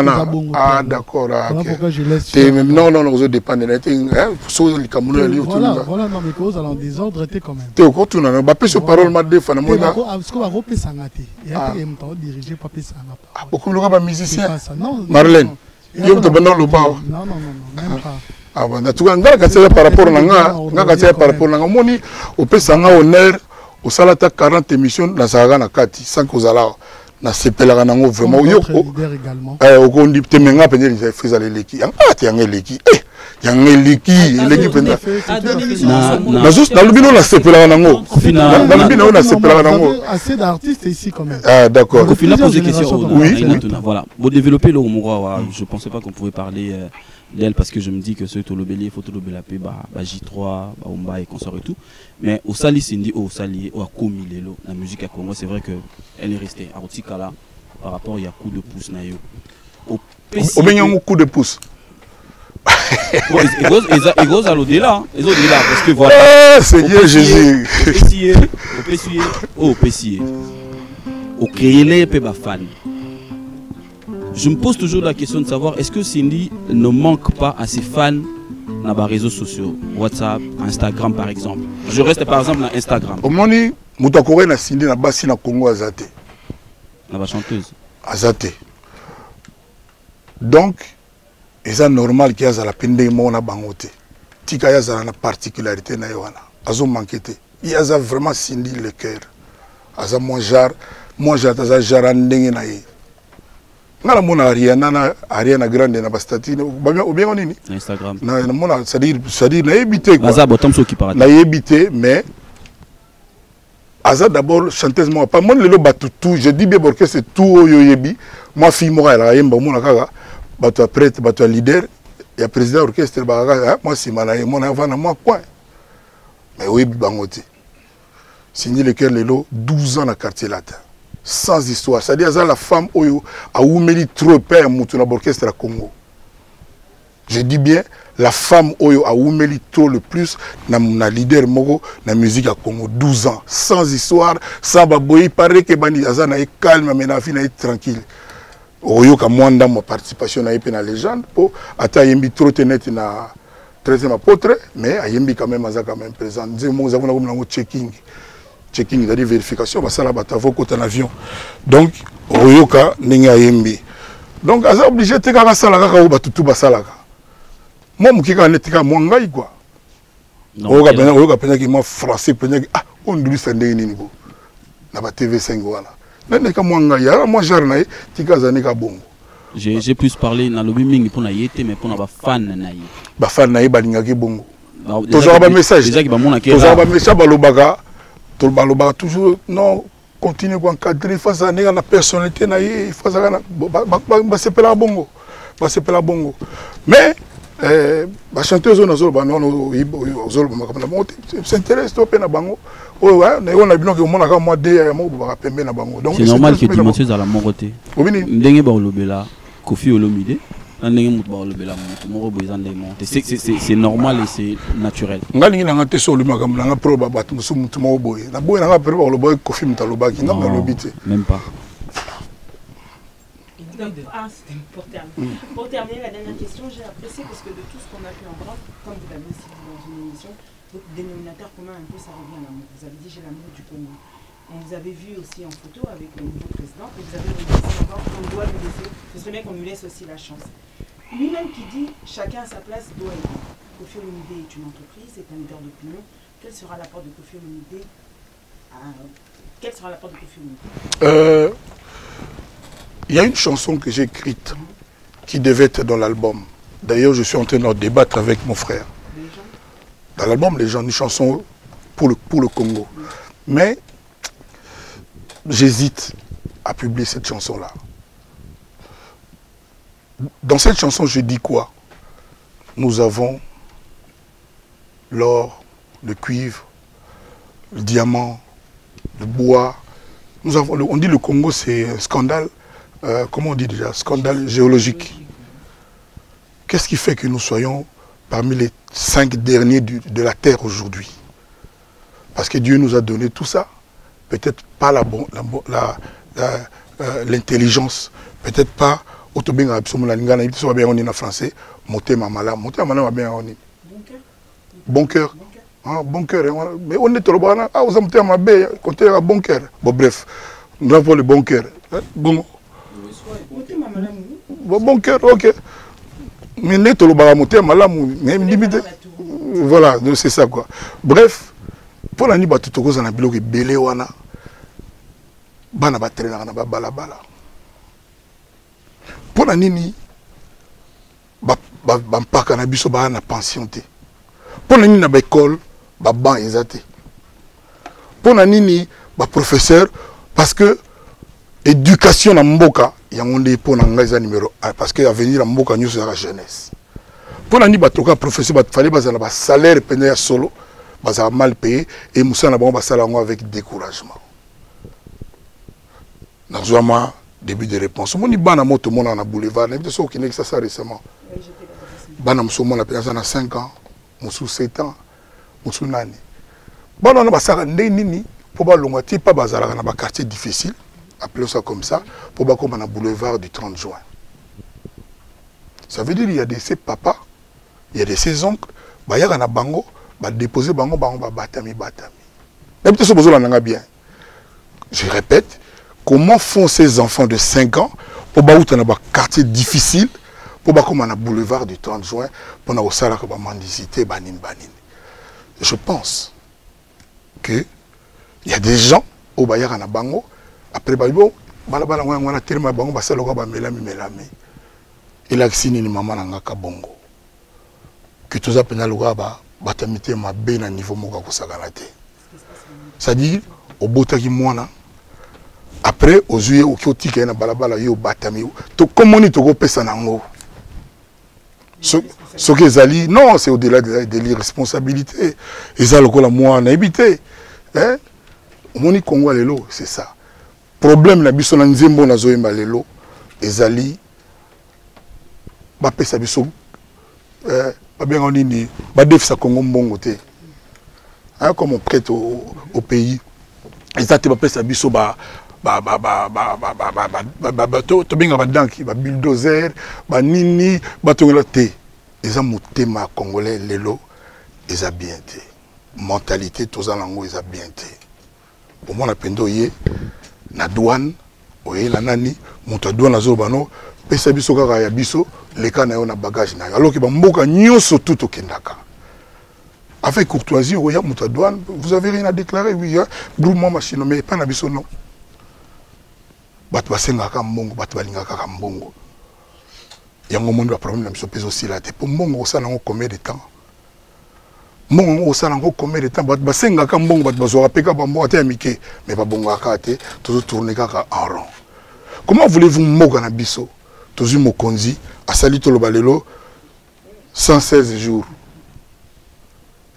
ah d'accord pourquoi je laisse non vous dépendez hein so le Cameroun voilà non mais cause alors des ordres était quand même te ko tuna na ba pese parole ma défendre moi parce que va repesa ngati et après me temps diriger pas pesa ngapa beaucoup le ba musicien Marlène yo te bana lo ba non même pas ah bon en tout cas ngaka c'est par rapport na ngaka c'est par rapport na moni au pesa nga honneur au salata 40 émissions na saga na kati sans kozala na sepelaka nango vraiment yo au kondi temenga penye les faisait les leki ah ti yanga leki leki penda na juste na lubino na sepelaka nango na lubino na sepelaka nango assez d'artistes ici quand même ah d'accord au final poser question oui voilà pour développer le Mouroa je pensais pas qu'on pouvait parler d'elle parce que je me dis que ceux Tolobeli faut Tolobela pe ba J3 ba Omba et consort et tout mais au Sali Sindi au Sali au Komi lelo la musique à Congo c'est vrai que elle est restée à Otikala par rapport il y a coup de pouce na yo au benyango coup de pouce et goes à l'au-delà parce que voilà Seigneur Jésus au PCA au créer les pe ba fan. Je me pose toujours la question de savoir est-ce que Cindy ne manque pas à ses fans dans les réseaux sociaux, WhatsApp, Instagram par exemple. Je reste par exemple dans Instagram. Au moni, mutakore na Cindy na basi na Congo azate. La chanteuse. Azate. Donc, c'est normal qu'il y ait la pende mona bangote. Tika ya za na particularité na yoana. Azo manquete. Il y a vraiment Cindy le cœur. Aza moi jar aza jarandenge na ye. Ngala mona Ariana Grande na bastati ou bien nini Instagram na mona c'est-à-dire na éviter quoi Aza botam so qui parle na éviter mais Aza d'abord chanteuse moi pas mon lelo batutu je dis bien parce que c'est tout oyo yebi moi fille moi la yemba mona kaka batu prêtre batu leader ya président orchestre ba moi si malaye mona vana moi quoi mais oui bangote signé le cœur lelo 12 ans na quartier latin sans histoire, c'est-à-dire la femme oyo a oumeli trop père mutuna orchestre à Congo. Je dis bien la femme oyo a oumeli trop le plus na leader moko na musique à Congo 12 ans sans histoire, sans baboyi paraît que bani azana est calme mais na fina est tranquille. Oyo ka mwanda ma participation na épée na légende pour ata yembi trop tenete na 13e apôtre mais ayembi quand même aza quand même présent. Nous avons comme checking c'est-à-dire vérification, ça la batavo côté l'avion. Donc, Oyoka n'enga yembi. Donc, asa obligé de faire ça la kaka ou batutu basalaka. Moi, mukika netika mwangai quoi. Oyoka pena ki moi français pena ki on duri sende ni nibo. Na ba TV5 voilà. Neka mwangai ya moi jarna tika zanika bongo. J'ai plus parlé na lobby mingi pour na yete mais pour na ba fan na yi. Ba fan na yi balingaki bongo. Toujours ba message. Déjà ki ba mona ke. Toujours ba message balobaka. Toujours non continue à encadrer face à la personnalité face à la bongo mais la chanteuse s'intéresse au peine à bango c'est normal que dimanche à la moroté ndenge ba olobela Kofi Olomide c'est normal et c'est naturel. Même pas. Pour terminer la dernière question, j'ai apprécié parce que de tout ce qu'on a pu entendre, comme vous l'avez aussi dit dans une émission, votre dénominateur commun un peu ça revient à l'amour. Vous avez dit j'ai l'amour du Congo. On vous avait vu aussi en photo avec le nouveau président et vous avez dit encore qu'on doit lui laisser, ce serait bien qu'on lui laisse aussi la chance. Lui-même qui dit chacun à sa place doit être. Kofi Olomide est une entreprise, c'est un leader d'opinion. Quel sera l'apport de Kofi Olomide Quelle sera la porte de Kofi? Il y a une chanson que j'ai écrite qui devait être dans l'album. D'ailleurs, je suis en train de débattre avec mon frère. Dans l'album, les gens, une chanson pour le Congo. Mais j'hésite à publier cette chanson-là. Dans cette chanson, je dis quoi? Nous avons l'or, le cuivre, le diamant, le bois. Nous avons, on dit le Congo, c'est un scandale. Comment on dit déjà? Scandale géologique. Qu'est-ce qui fait que nous soyons parmi les 5 derniers de la Terre aujourd'hui? Parce que Dieu nous a donné tout ça. Peut-être pas l'intelligence, peut-être pas autobénga absolument la soit bien en français, motema malam bien en bon cœur. Ah, bon cœur. Mais on est trop bon. Ah, vous avez un bon cœur. Bon, bref, nous avons le bon cœur. Bon. Bon cœur, ok. Mais n'est pas le motema malam, même limité. Voilà, c'est ça quoi. Bref. Pour la nuit, tu te causes un bloc belé wana. Bana ba traîner na ba balabala. Pour la nuit, ba mpaka na biso ba na pension te. Pour la nuit na ba école, ba ban ezate. Pour la nuit, ba professeur parce que éducation na mboka yangonde pour na ngaza numéro 1 parce que avenir na mboka nyuso ya jeunesse. Pour la nuit, ba toka professeur ba fallait ba za na ba salaire pendant ya solo. Bah, mal payé et Moussa n'a pas avec découragement. Dans un début de réponse. Mon ibana moto mon na boulevard, n'est ce qui n'est que ça récemment. Bana Moussa mon a 5 ans, Moussa 7 ans, Moussa nani. Bon on a basara nini pour ba longati pas bazala na ba quartier difficile, appelons ça comme ça, pour ba comme na boulevard du 30 juin. Ça veut dire il y a de ses papas, il y a de ses oncles, bah ya na bango ba déposer bango ba batami. Même si besoin nanga bien. Je répète, comment font ces enfants de 5 ans pour ba outa na ba quartier difficile pour ba comme na boulevard du 30 juin pour na osala ko ba mendicité banin. Je pense que il y a des gens au ba ya na bango après ba bon bala ngwana tellement bango ba sala ko ba melami. Il a signé ni maman nanga ka bongo. Que tout ça pena loga ba batamité ma bien à niveau moka kosagalate. C'est-à-dire au botaki mwana après aux yeux au kiotika na balabala yo batami to comment ni to go pesa nango. Ce que zali non, c'est au-delà de l'irresponsabilité. Et ça lokola moi na habité. Hein? Moni Congo lelo, c'est ça. Problème na biso na nzembo na zoyemba lelo ezali ba pesa biso bien on dit bah défis Congo mbongo te hein comme on prête au pays et ça te va passer biso to binga ba danki ba bulldozer ba nini ba tongela te eza motema congolais lelo eza bien te mentalité toza lango eza bien te pour moi na pendo ye na douane oye la nani moto douane azo bano pesa biso kaka ya biso leka na yo na bagage na yo alors que ba mboka nyonso tout okendaka avec courtoisie oya moto douane vous avez rien à déclarer oui hein groupement machine mais pas na biso non bato basengaka mbongo bato balingaka ka mbongo yango monde ba problème na biso peso aussi là te pour mbongo osala ngo combien de temps mbongo osala ngo combien de temps bato basengaka mbongo bato bazwa peka ba mbongo te mike mais ba bongo aka te toujours tourner kaka en rond. Comment voulez-vous moga na biso tozu mokonzi asali to lobalelo 116 jours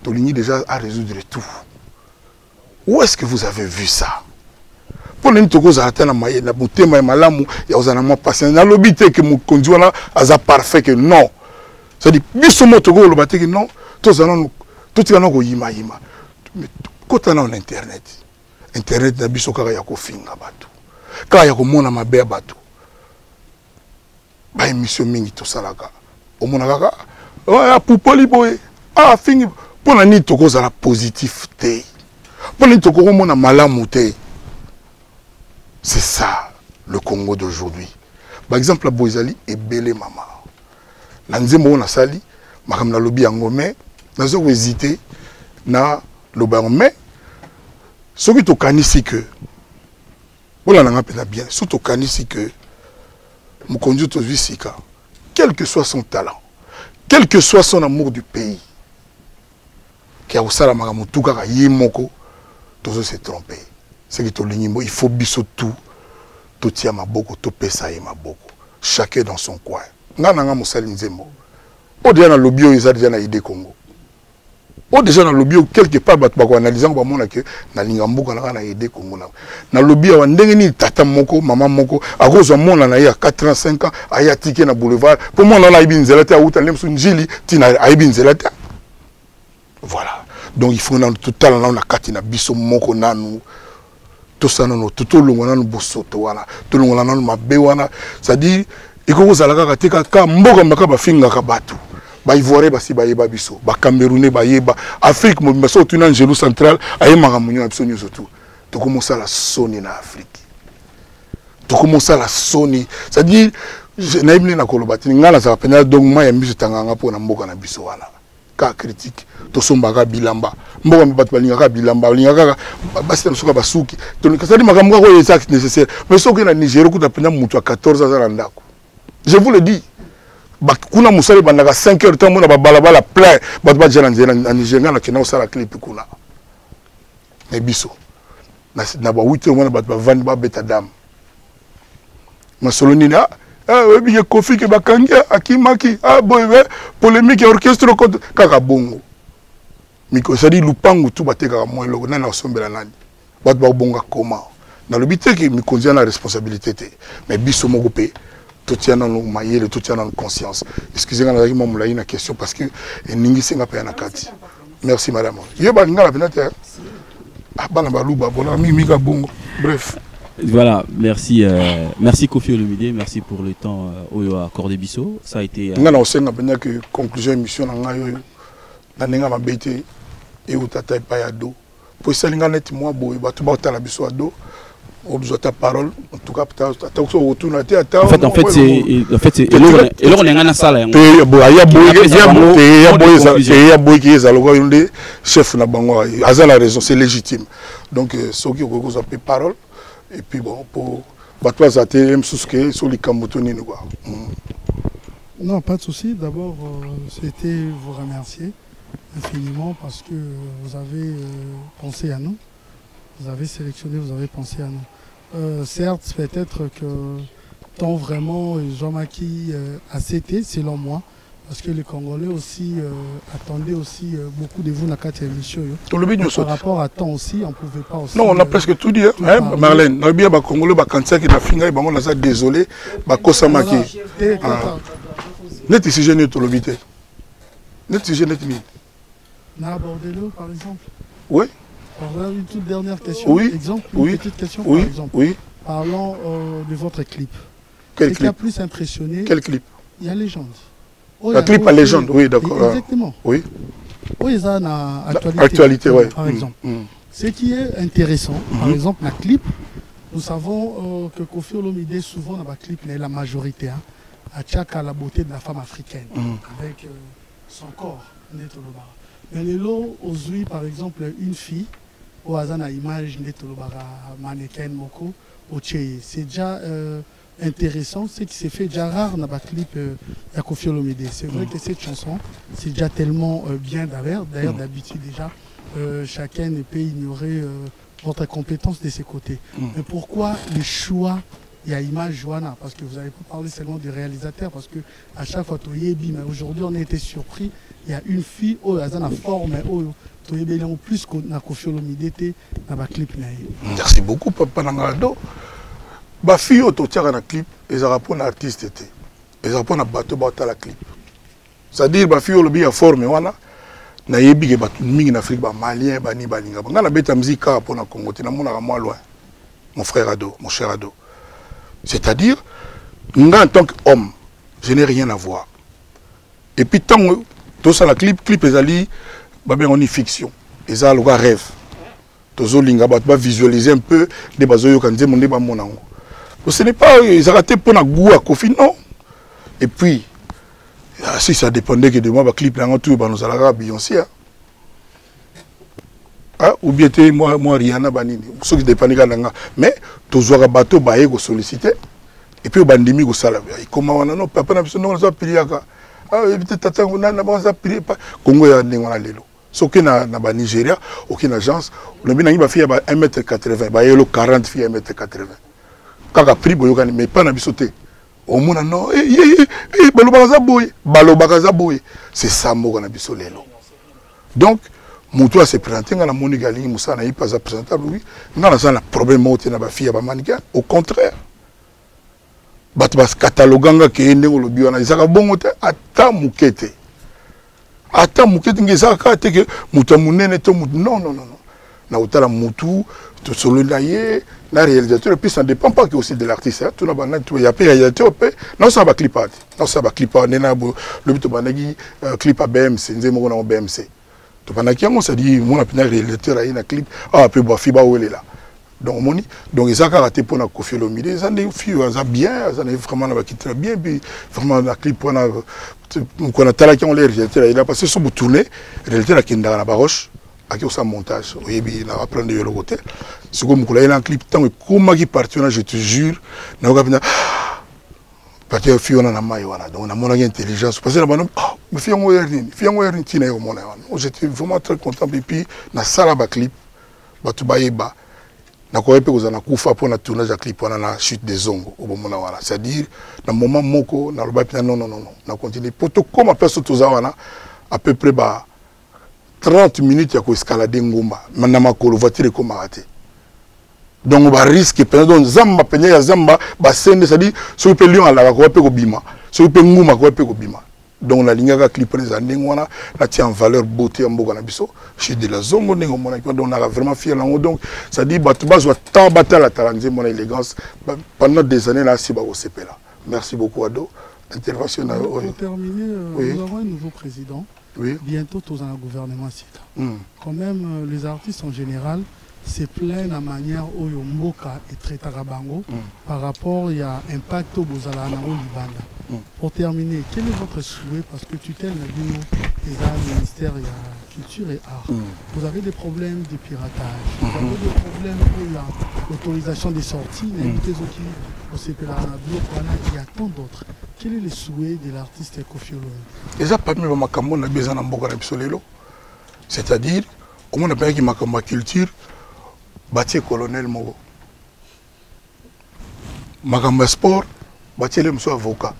Toligny déjà à résoudre tout. Où est-ce que vous avez vu ça? Pour les Togos à la maille, la beauté, ma malamu, il y a un amour patient. Dans l'obité que mon conduit là, a parfait que non. C'est-à-dire, bisomo Togo, le bâti que non, tous allons, tout le monde yima. Mais quand on a Internet, Internet n'a biso kaya ko finga batu. Kaya ko mona mabe batu. Ba émission mingi to salaka. O mona kaka, ah poupoli boy. Ah fingi pour la nuit Togo à la positif té. Pour la nuit Togo mona malamu té. C'est ça, le Congo d'aujourd'hui. Par exemple, la Boisali est belle maman. Nanzemo na sali, makam na lobi angome, nazo hésité na loba mais Ce qui est ici que, voilà, on a bien, surtout ici que, mon conduit au Vissika, quel que soit son talent, quel que soit son amour du pays, qui a aussi la maramoutuka, yemoko, tout se tromper. C'est que il faut biso tout tient ma boko, tout pesa et ma boko. Chacun dans son coin. Nana musali nzembo. O déjà dans lobby ils a déjà na idée Congo. O déjà dans lobby quelque part ba ko analyser ba mona que na lingambuka na idée Congo na. Na lobby wa ndenge ni tata moko, maman moko, a cause mona na ya 4 ans 5 ans aya ticket na boulevard. Pour moi na ibinzela ta uta lemsu njili tina ibinzela ta. Voilà. Donc il faut dans tout talent là on a katina biso moko nanu. Tout ça non tout le monde bosoto wana tout le monde mabe wana c'est-à-dire il faut que la katika ka mboka mbaka bafinga ka batu ba ivoiré basi ba yeba biso ba camerounais ba yeba Afrique mo baso tu na ngelu central ayema munyo na biso nyoso tout to commence la soni na Afrique to commence la soni c'est-à-dire na ibni na kolobati ngala za pena donc ma ya biso tanganga po na mboka na biso wana ka critique to sombaka bilamba mboka mbatu balingaka bilamba balingaka basi na soka basuki to kasadi makambo ko exact nécessaire mais soki na Nigeria kuta pena mutu a 14 ans na ndako je vous le dis kuna musali bandaka 5 heures temps mona ba balabala plein batu ba jana na Nigeria na kena osala clip kuna mais biso na ba 8 heures mona batu ba vandi ba beta dame masoloni na oui, Kofi qui bakangi akimaki boy polémique orchestre contre kaka bongo miko ça dit lupangu tout bateka moi loko na sombela nani bat ba bonga comment dans le but que miko ndia na responsabilité mais biso moko pe tout tient dans nos maillets tout tient dans conscience excusez-moi na mo mula une question parce que ningi singa pa na kati merci madame yeba ngala penate bana baluba bona mi ka bongo bref. Voilà, merci, merci Kofi Olomide, merci pour le temps accordé Bisso. Ça a été. On a aussi que conclusion émission na nenga mabete et ou tata pa ya do. Pour ça linga net moi boy ba tout ba tala Bisso ado. On doit ta parole en tout cas ta retour na té ata. En fait c'est et là on est en salle. Ya boy qui est aloko yonde chef na bango a la raison c'est légitime. Donc ce qui ko ko parole. Et puis bon, pour Batouaz ATM, sur les Cambotoni. Non, pas de souci. D'abord, c'était vous remercier infiniment parce que vous avez pensé à nous. Vous avez sélectionné, vous avez pensé à nous. Certes, peut-être que tant vraiment Jean-Maki a cété, selon moi, parce que les Congolais aussi attendaient aussi beaucoup de vous dans cette émission. Par rapport à temps aussi, on ne pouvait pas aussi... Non, on a presque tout dit. Hein, Marlène, on a bien les Congolais, qui ont fait on a désolé, Kosamaki. Net ici, j'ai net l'obité. Net ici, net mis. On a abordé le par exemple. Oui. Parlons d'une toute dernière question. Oui. Exemple, une petite question oui. par exemple. Oui. Parlons de votre clip. Quel clip? Ce qui a plus impressionné... Quel clip? Il y a Légende. La clip à Légende, oui, d'accord. Exactement. Oui. Oui, ils ont actualité. Actualité, oui. Par exemple. Ce qui est intéressant, par exemple, la clip, nous savons que Kofi Olomide, souvent dans la clip, il est la majorité, à Tchaka, la beauté de la femme africaine, avec son corps, mais les lots, aujourd'hui, par exemple, une fille, au hasard, à image, mannequin, moko, au Tchéi. C'est déjà intéressant, ce qui s'est fait déjà rare dans le clip de Kofi Olomide. C'est vrai que cette chanson, c'est déjà tellement bien d'ailleurs d'habitude déjà, chacun ne peut ignorer votre compétence de ses côtés. Mais pourquoi le choix, il y a image Joanna? Parce que vous n'avez pas parlé seulement du réalisateur, parce que à chaque fois, mais aujourd'hui on a été surpris, il y a une fille, oh, elle a une forme, plus que Kofi Olomide dans le clip. Merci beaucoup, Papa Nangaldo. Ba fille auto tiara na clip et ça répond à artiste été et ça répond à bateau la clip c'est-à-dire ba fille lobi ya forme wana na yebi ke bato mingi na Afrique ba malien ba ni balinga nga na beta muzika pour na Congo te na mona moi loin mon frère Ado mon cher Ado c'est-à-dire nga en tant qu'homme je n'ai rien à voir et puis tant tout ça la clip ezali ba ben on y fiction et ça le rêve tozo linga ba visualiser un peu des bazoyo kanze monde ba monango. Ce n'est pas ils raté pour na goût à Kofi non. Et puis si ça dépendait que de moi ba clip là tout ba nous allons Beyoncé. ou bien moi Rihanna banini ceux qui dépendent de mais tous les bateaux baillés go solliciter et puis bandimi go sala comment on non papa na biso non za piliaka éviter tata on na ba za pili pas Congo ya ndengona lelo soki na ba Nigeria aucune agence le binangi ba fille ba 1m80 ba yelo 40 filles 1m80 kaka prix boyokani mais pas na biso te au mona non balobaka za boye c'est ça moko na biso lelo donc Moutou a se présenté dans la Monigali, Moussa n'a pas à présenter lui. Non, là, le problème est que fille à mannequin. Au contraire, batbas cataloganga qui est né au lobby, on a dit ça bon côté. Attends moukete ngezaka te que Moutou mounene to Moutou non. Na utala Moutou to solo naie la réalisateur et puis ça ne dépend pas que aussi de l'artiste. Tout na bana tout y a réalisateur non ça va clipper. Non ça va clipper. Nena le but banagi clip à BMC, nzemo na BMC. On s'est dit, mon réalisateur a un clip, peu fiba où elle est là. Donc, donc ils ont raté pour la Koffi Olomide, ils ont des filles, ils ont bien, ils ont vraiment quitté bien, puis vraiment la clip, on a talaki on les réalisateurs, il a passé sur le tourné, le réalisateur a quitté dans la baroche, à qui on s'en montage, il a appris de l'autre côté. Ce que il a un clip, tant que comment il partit, je te jure, on a parce que fille on a maïwana donc on a mon intelligence parce que là bas mais fille on est tina au monde j'étais vraiment très content et puis na sala ba clip ba tu baïba na ko epe kozana kufa pour na tournage de clip on a la chute des zongo au moment là c'est-à-dire dans moment moko na loba non na continuer poto comme personne toza wana à peu près ba 30 minutes ya ko escalader ngomba na makolo voiture comme arrêté. Donc on va risquer pendant zamba penya ya zamba ba sende ça dit so pe lion ala ko pe ko bima so pe nguma ko pe ko bima donc la ligne ga clip les années wana la tient en valeur beauté en boka na biso chez de la zongo ndenge mona donc on a vraiment fier là donc ça dit ba tu bazo tant battre la talanze mon élégance pendant des années là si ba au CP là merci beaucoup Ado intervention pour terminer nous avons un nouveau président bientôt tous dans le gouvernement quand même les artistes en général c'est plein la manière où Mboka est traité à Bango par rapport il y a impact au Bozala na Libanda. Pour terminer, quel est votre souhait parce que tutelle n'a le ministère il y a culture et art. Vous avez des problèmes de piratage, vous avez des problèmes pour l'autorisation des sorties, il y a tant d'autres. Quel est le souhait de l'artiste Koffi Olomide? Déjà parmi les makambo na besoin Mboka na bisolelo. C'est-à-dire au moins on a qui makambo culture bâti colonel Mogo. Magamba sport, bâti le monsieur avocat.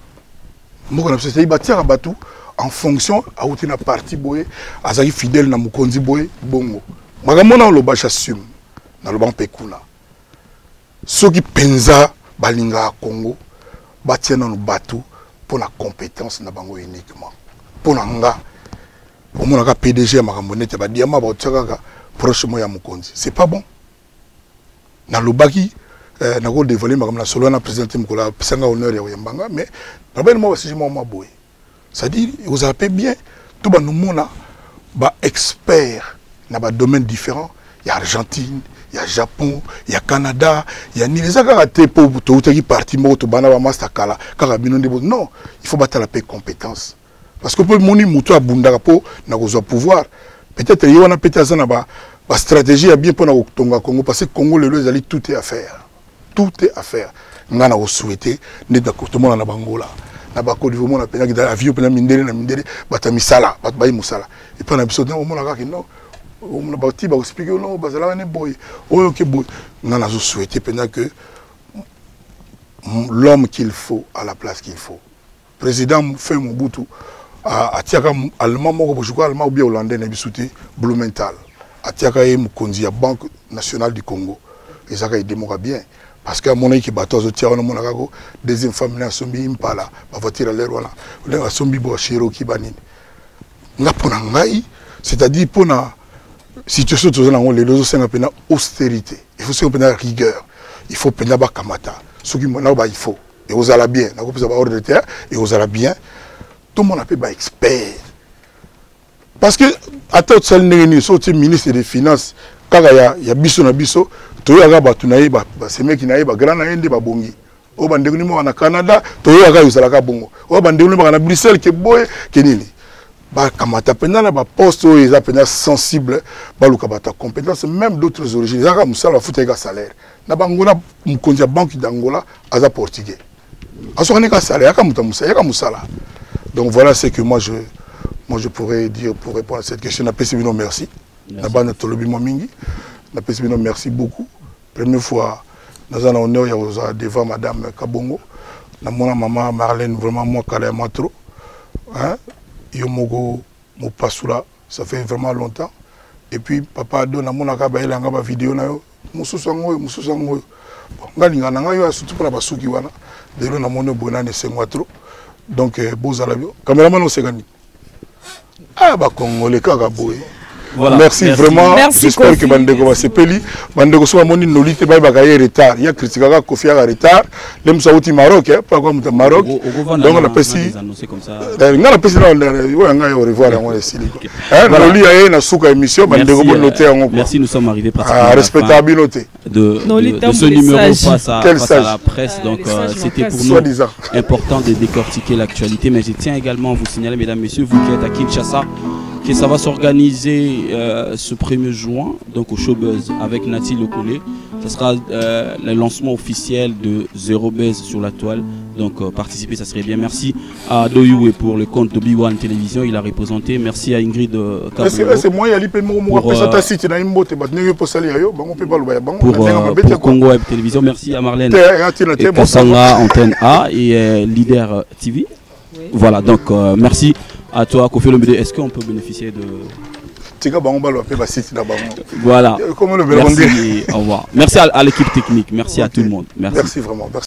Mogo na c'est bâti à Batou en fonction à où tu na parti boye, azaki fidèle na mukonzi boye bongo. Magamba na lo bacha sum na lo bampekuna. Soki penza balinga Congo, bâti na no Batou pour la compétence na bango uniquement. Pour nga au moins ka PDG makambo nete ba diama ba tsaka prochainement ya mukonzi. C'est pas bon. Na lobaki na ko dévoiler comme la solo na présenté mkola sanga honneur ya yambanga mais probablement aussi moi boy ça dit vous appelez bien tout ba nous mona ba expert na ba domaine différent il y a Argentine il y a Japon il y a Canada il y a ni les akaraté pour tout qui parti mo to bana ba master kala kaka binonde non il faut battre la paix compétence parce que pour moni muto abunda po na ko pouvoir peut-être il y a peut-être ça na ba la stratégie est bien pour nous Tonga Congo parce que Congo les tout est à faire. Tout est à faire. Nous avons souhaité tout le monde en Bangola. Na bako du monde na pena avion pena mindere na mindere bata misala bata bayi musala. Et puis on a besoin d'un moment là non. On a bâti ba expliquer non bazala ne boy. Oh OK boy. Nous avons souhaité pena que l'homme qu'il faut à la place qu'il faut. Président fait Mobutu a tiaka allemand moko je crois allemand ou bien hollandais na bisouté Blumenthal. Atiakaye Mukonzi ya Banque nationale du Congo. Et ça, il démora bien. Parce que mon équipe bateau au tia on a deuxième femme na sombi impala ba voiture à l'air wala le sombi bo Cherokee banini nga pona ngai c'est-à-dire pona situation tous na les deux c'est na austérité il faut se pena rigueur il faut pena ba kamata ce qui na ba il faut et vous allez bien na ko pesa ba ordre de terre et vous allez bien tout le monde appelle ba expert parce que à tout seul n'est sorti ministre des finances quand il y a biso na biso to yaga batu na yeba c'est mec qui na yeba grand na yende ba bongi o bande ko ni mo na Canada to yaga yusala ka bongo o bande ko ni ba na Bruxelles ke boy ke nini bakamata pendant na poste où ils appellent sensible baluka bata compétence même d'autres origines ça comme ça la foot avec salaire na bangola mkonzi ya banque d'Angola aza portugais asokane ka salaire ka musa ya ka musala. Donc voilà ce que moi je pourrais dire pour répondre à cette question. Na pesibino merci na bana tolobi mo mingi na pesibino merci beaucoup. Première fois dans un honneur ya devant madame Kabongo na mona maman Marlène vraiment moi kala ma trop hein. Yomogo Mopasula, ça fait vraiment longtemps. Et puis papa donne à mon akaba il a une vidéo na yo mususango bon ngalinga na yo surtout pour la basuki wana de lo na mono bonane c'est moi trop. Donc bozala bio cameraman on segani ah ba congolais kaka boy. Voilà, merci vraiment. J'espère que Bandego va se peli. Bandego soit moni nolite ba bakaye retard. Il y a critiqué Kofi à retard. L'homme sauti Maroc hein, pas comme Maroc. Donc on a passé comme ça. On a passé là on a au revoir on est ici. Hein, noli aye na souka émission Bandego bon noter en. Merci, nous sommes arrivés pratiquement respectable noté. De ce numéro face à la presse. Donc c'était pour nous important de décortiquer l'actualité, mais je tiens également à vous signaler mesdames messieurs vous qui êtes à Kinshasa que ça va s'organiser ce 1er juin, donc au Showbuzz avec Nati Lokole. Ce sera le lancement officiel de Zero Buzz sur la toile. Donc participer, ça serait bien. Merci à Doyoué pour le compte de B1 Télévision, il a représenté. Merci à Ingrid Kabolo. C'est moi, il y a pour Congo Web Télévision. Merci à Marlène et Kassanga Antenne A et Leader TV. Voilà, donc merci à toi, Kofi Olomide. Est-ce qu'on peut bénéficier de... Voilà. Merci, au revoir. Merci à l'équipe technique. Merci à tout le monde. Merci vraiment. Merci.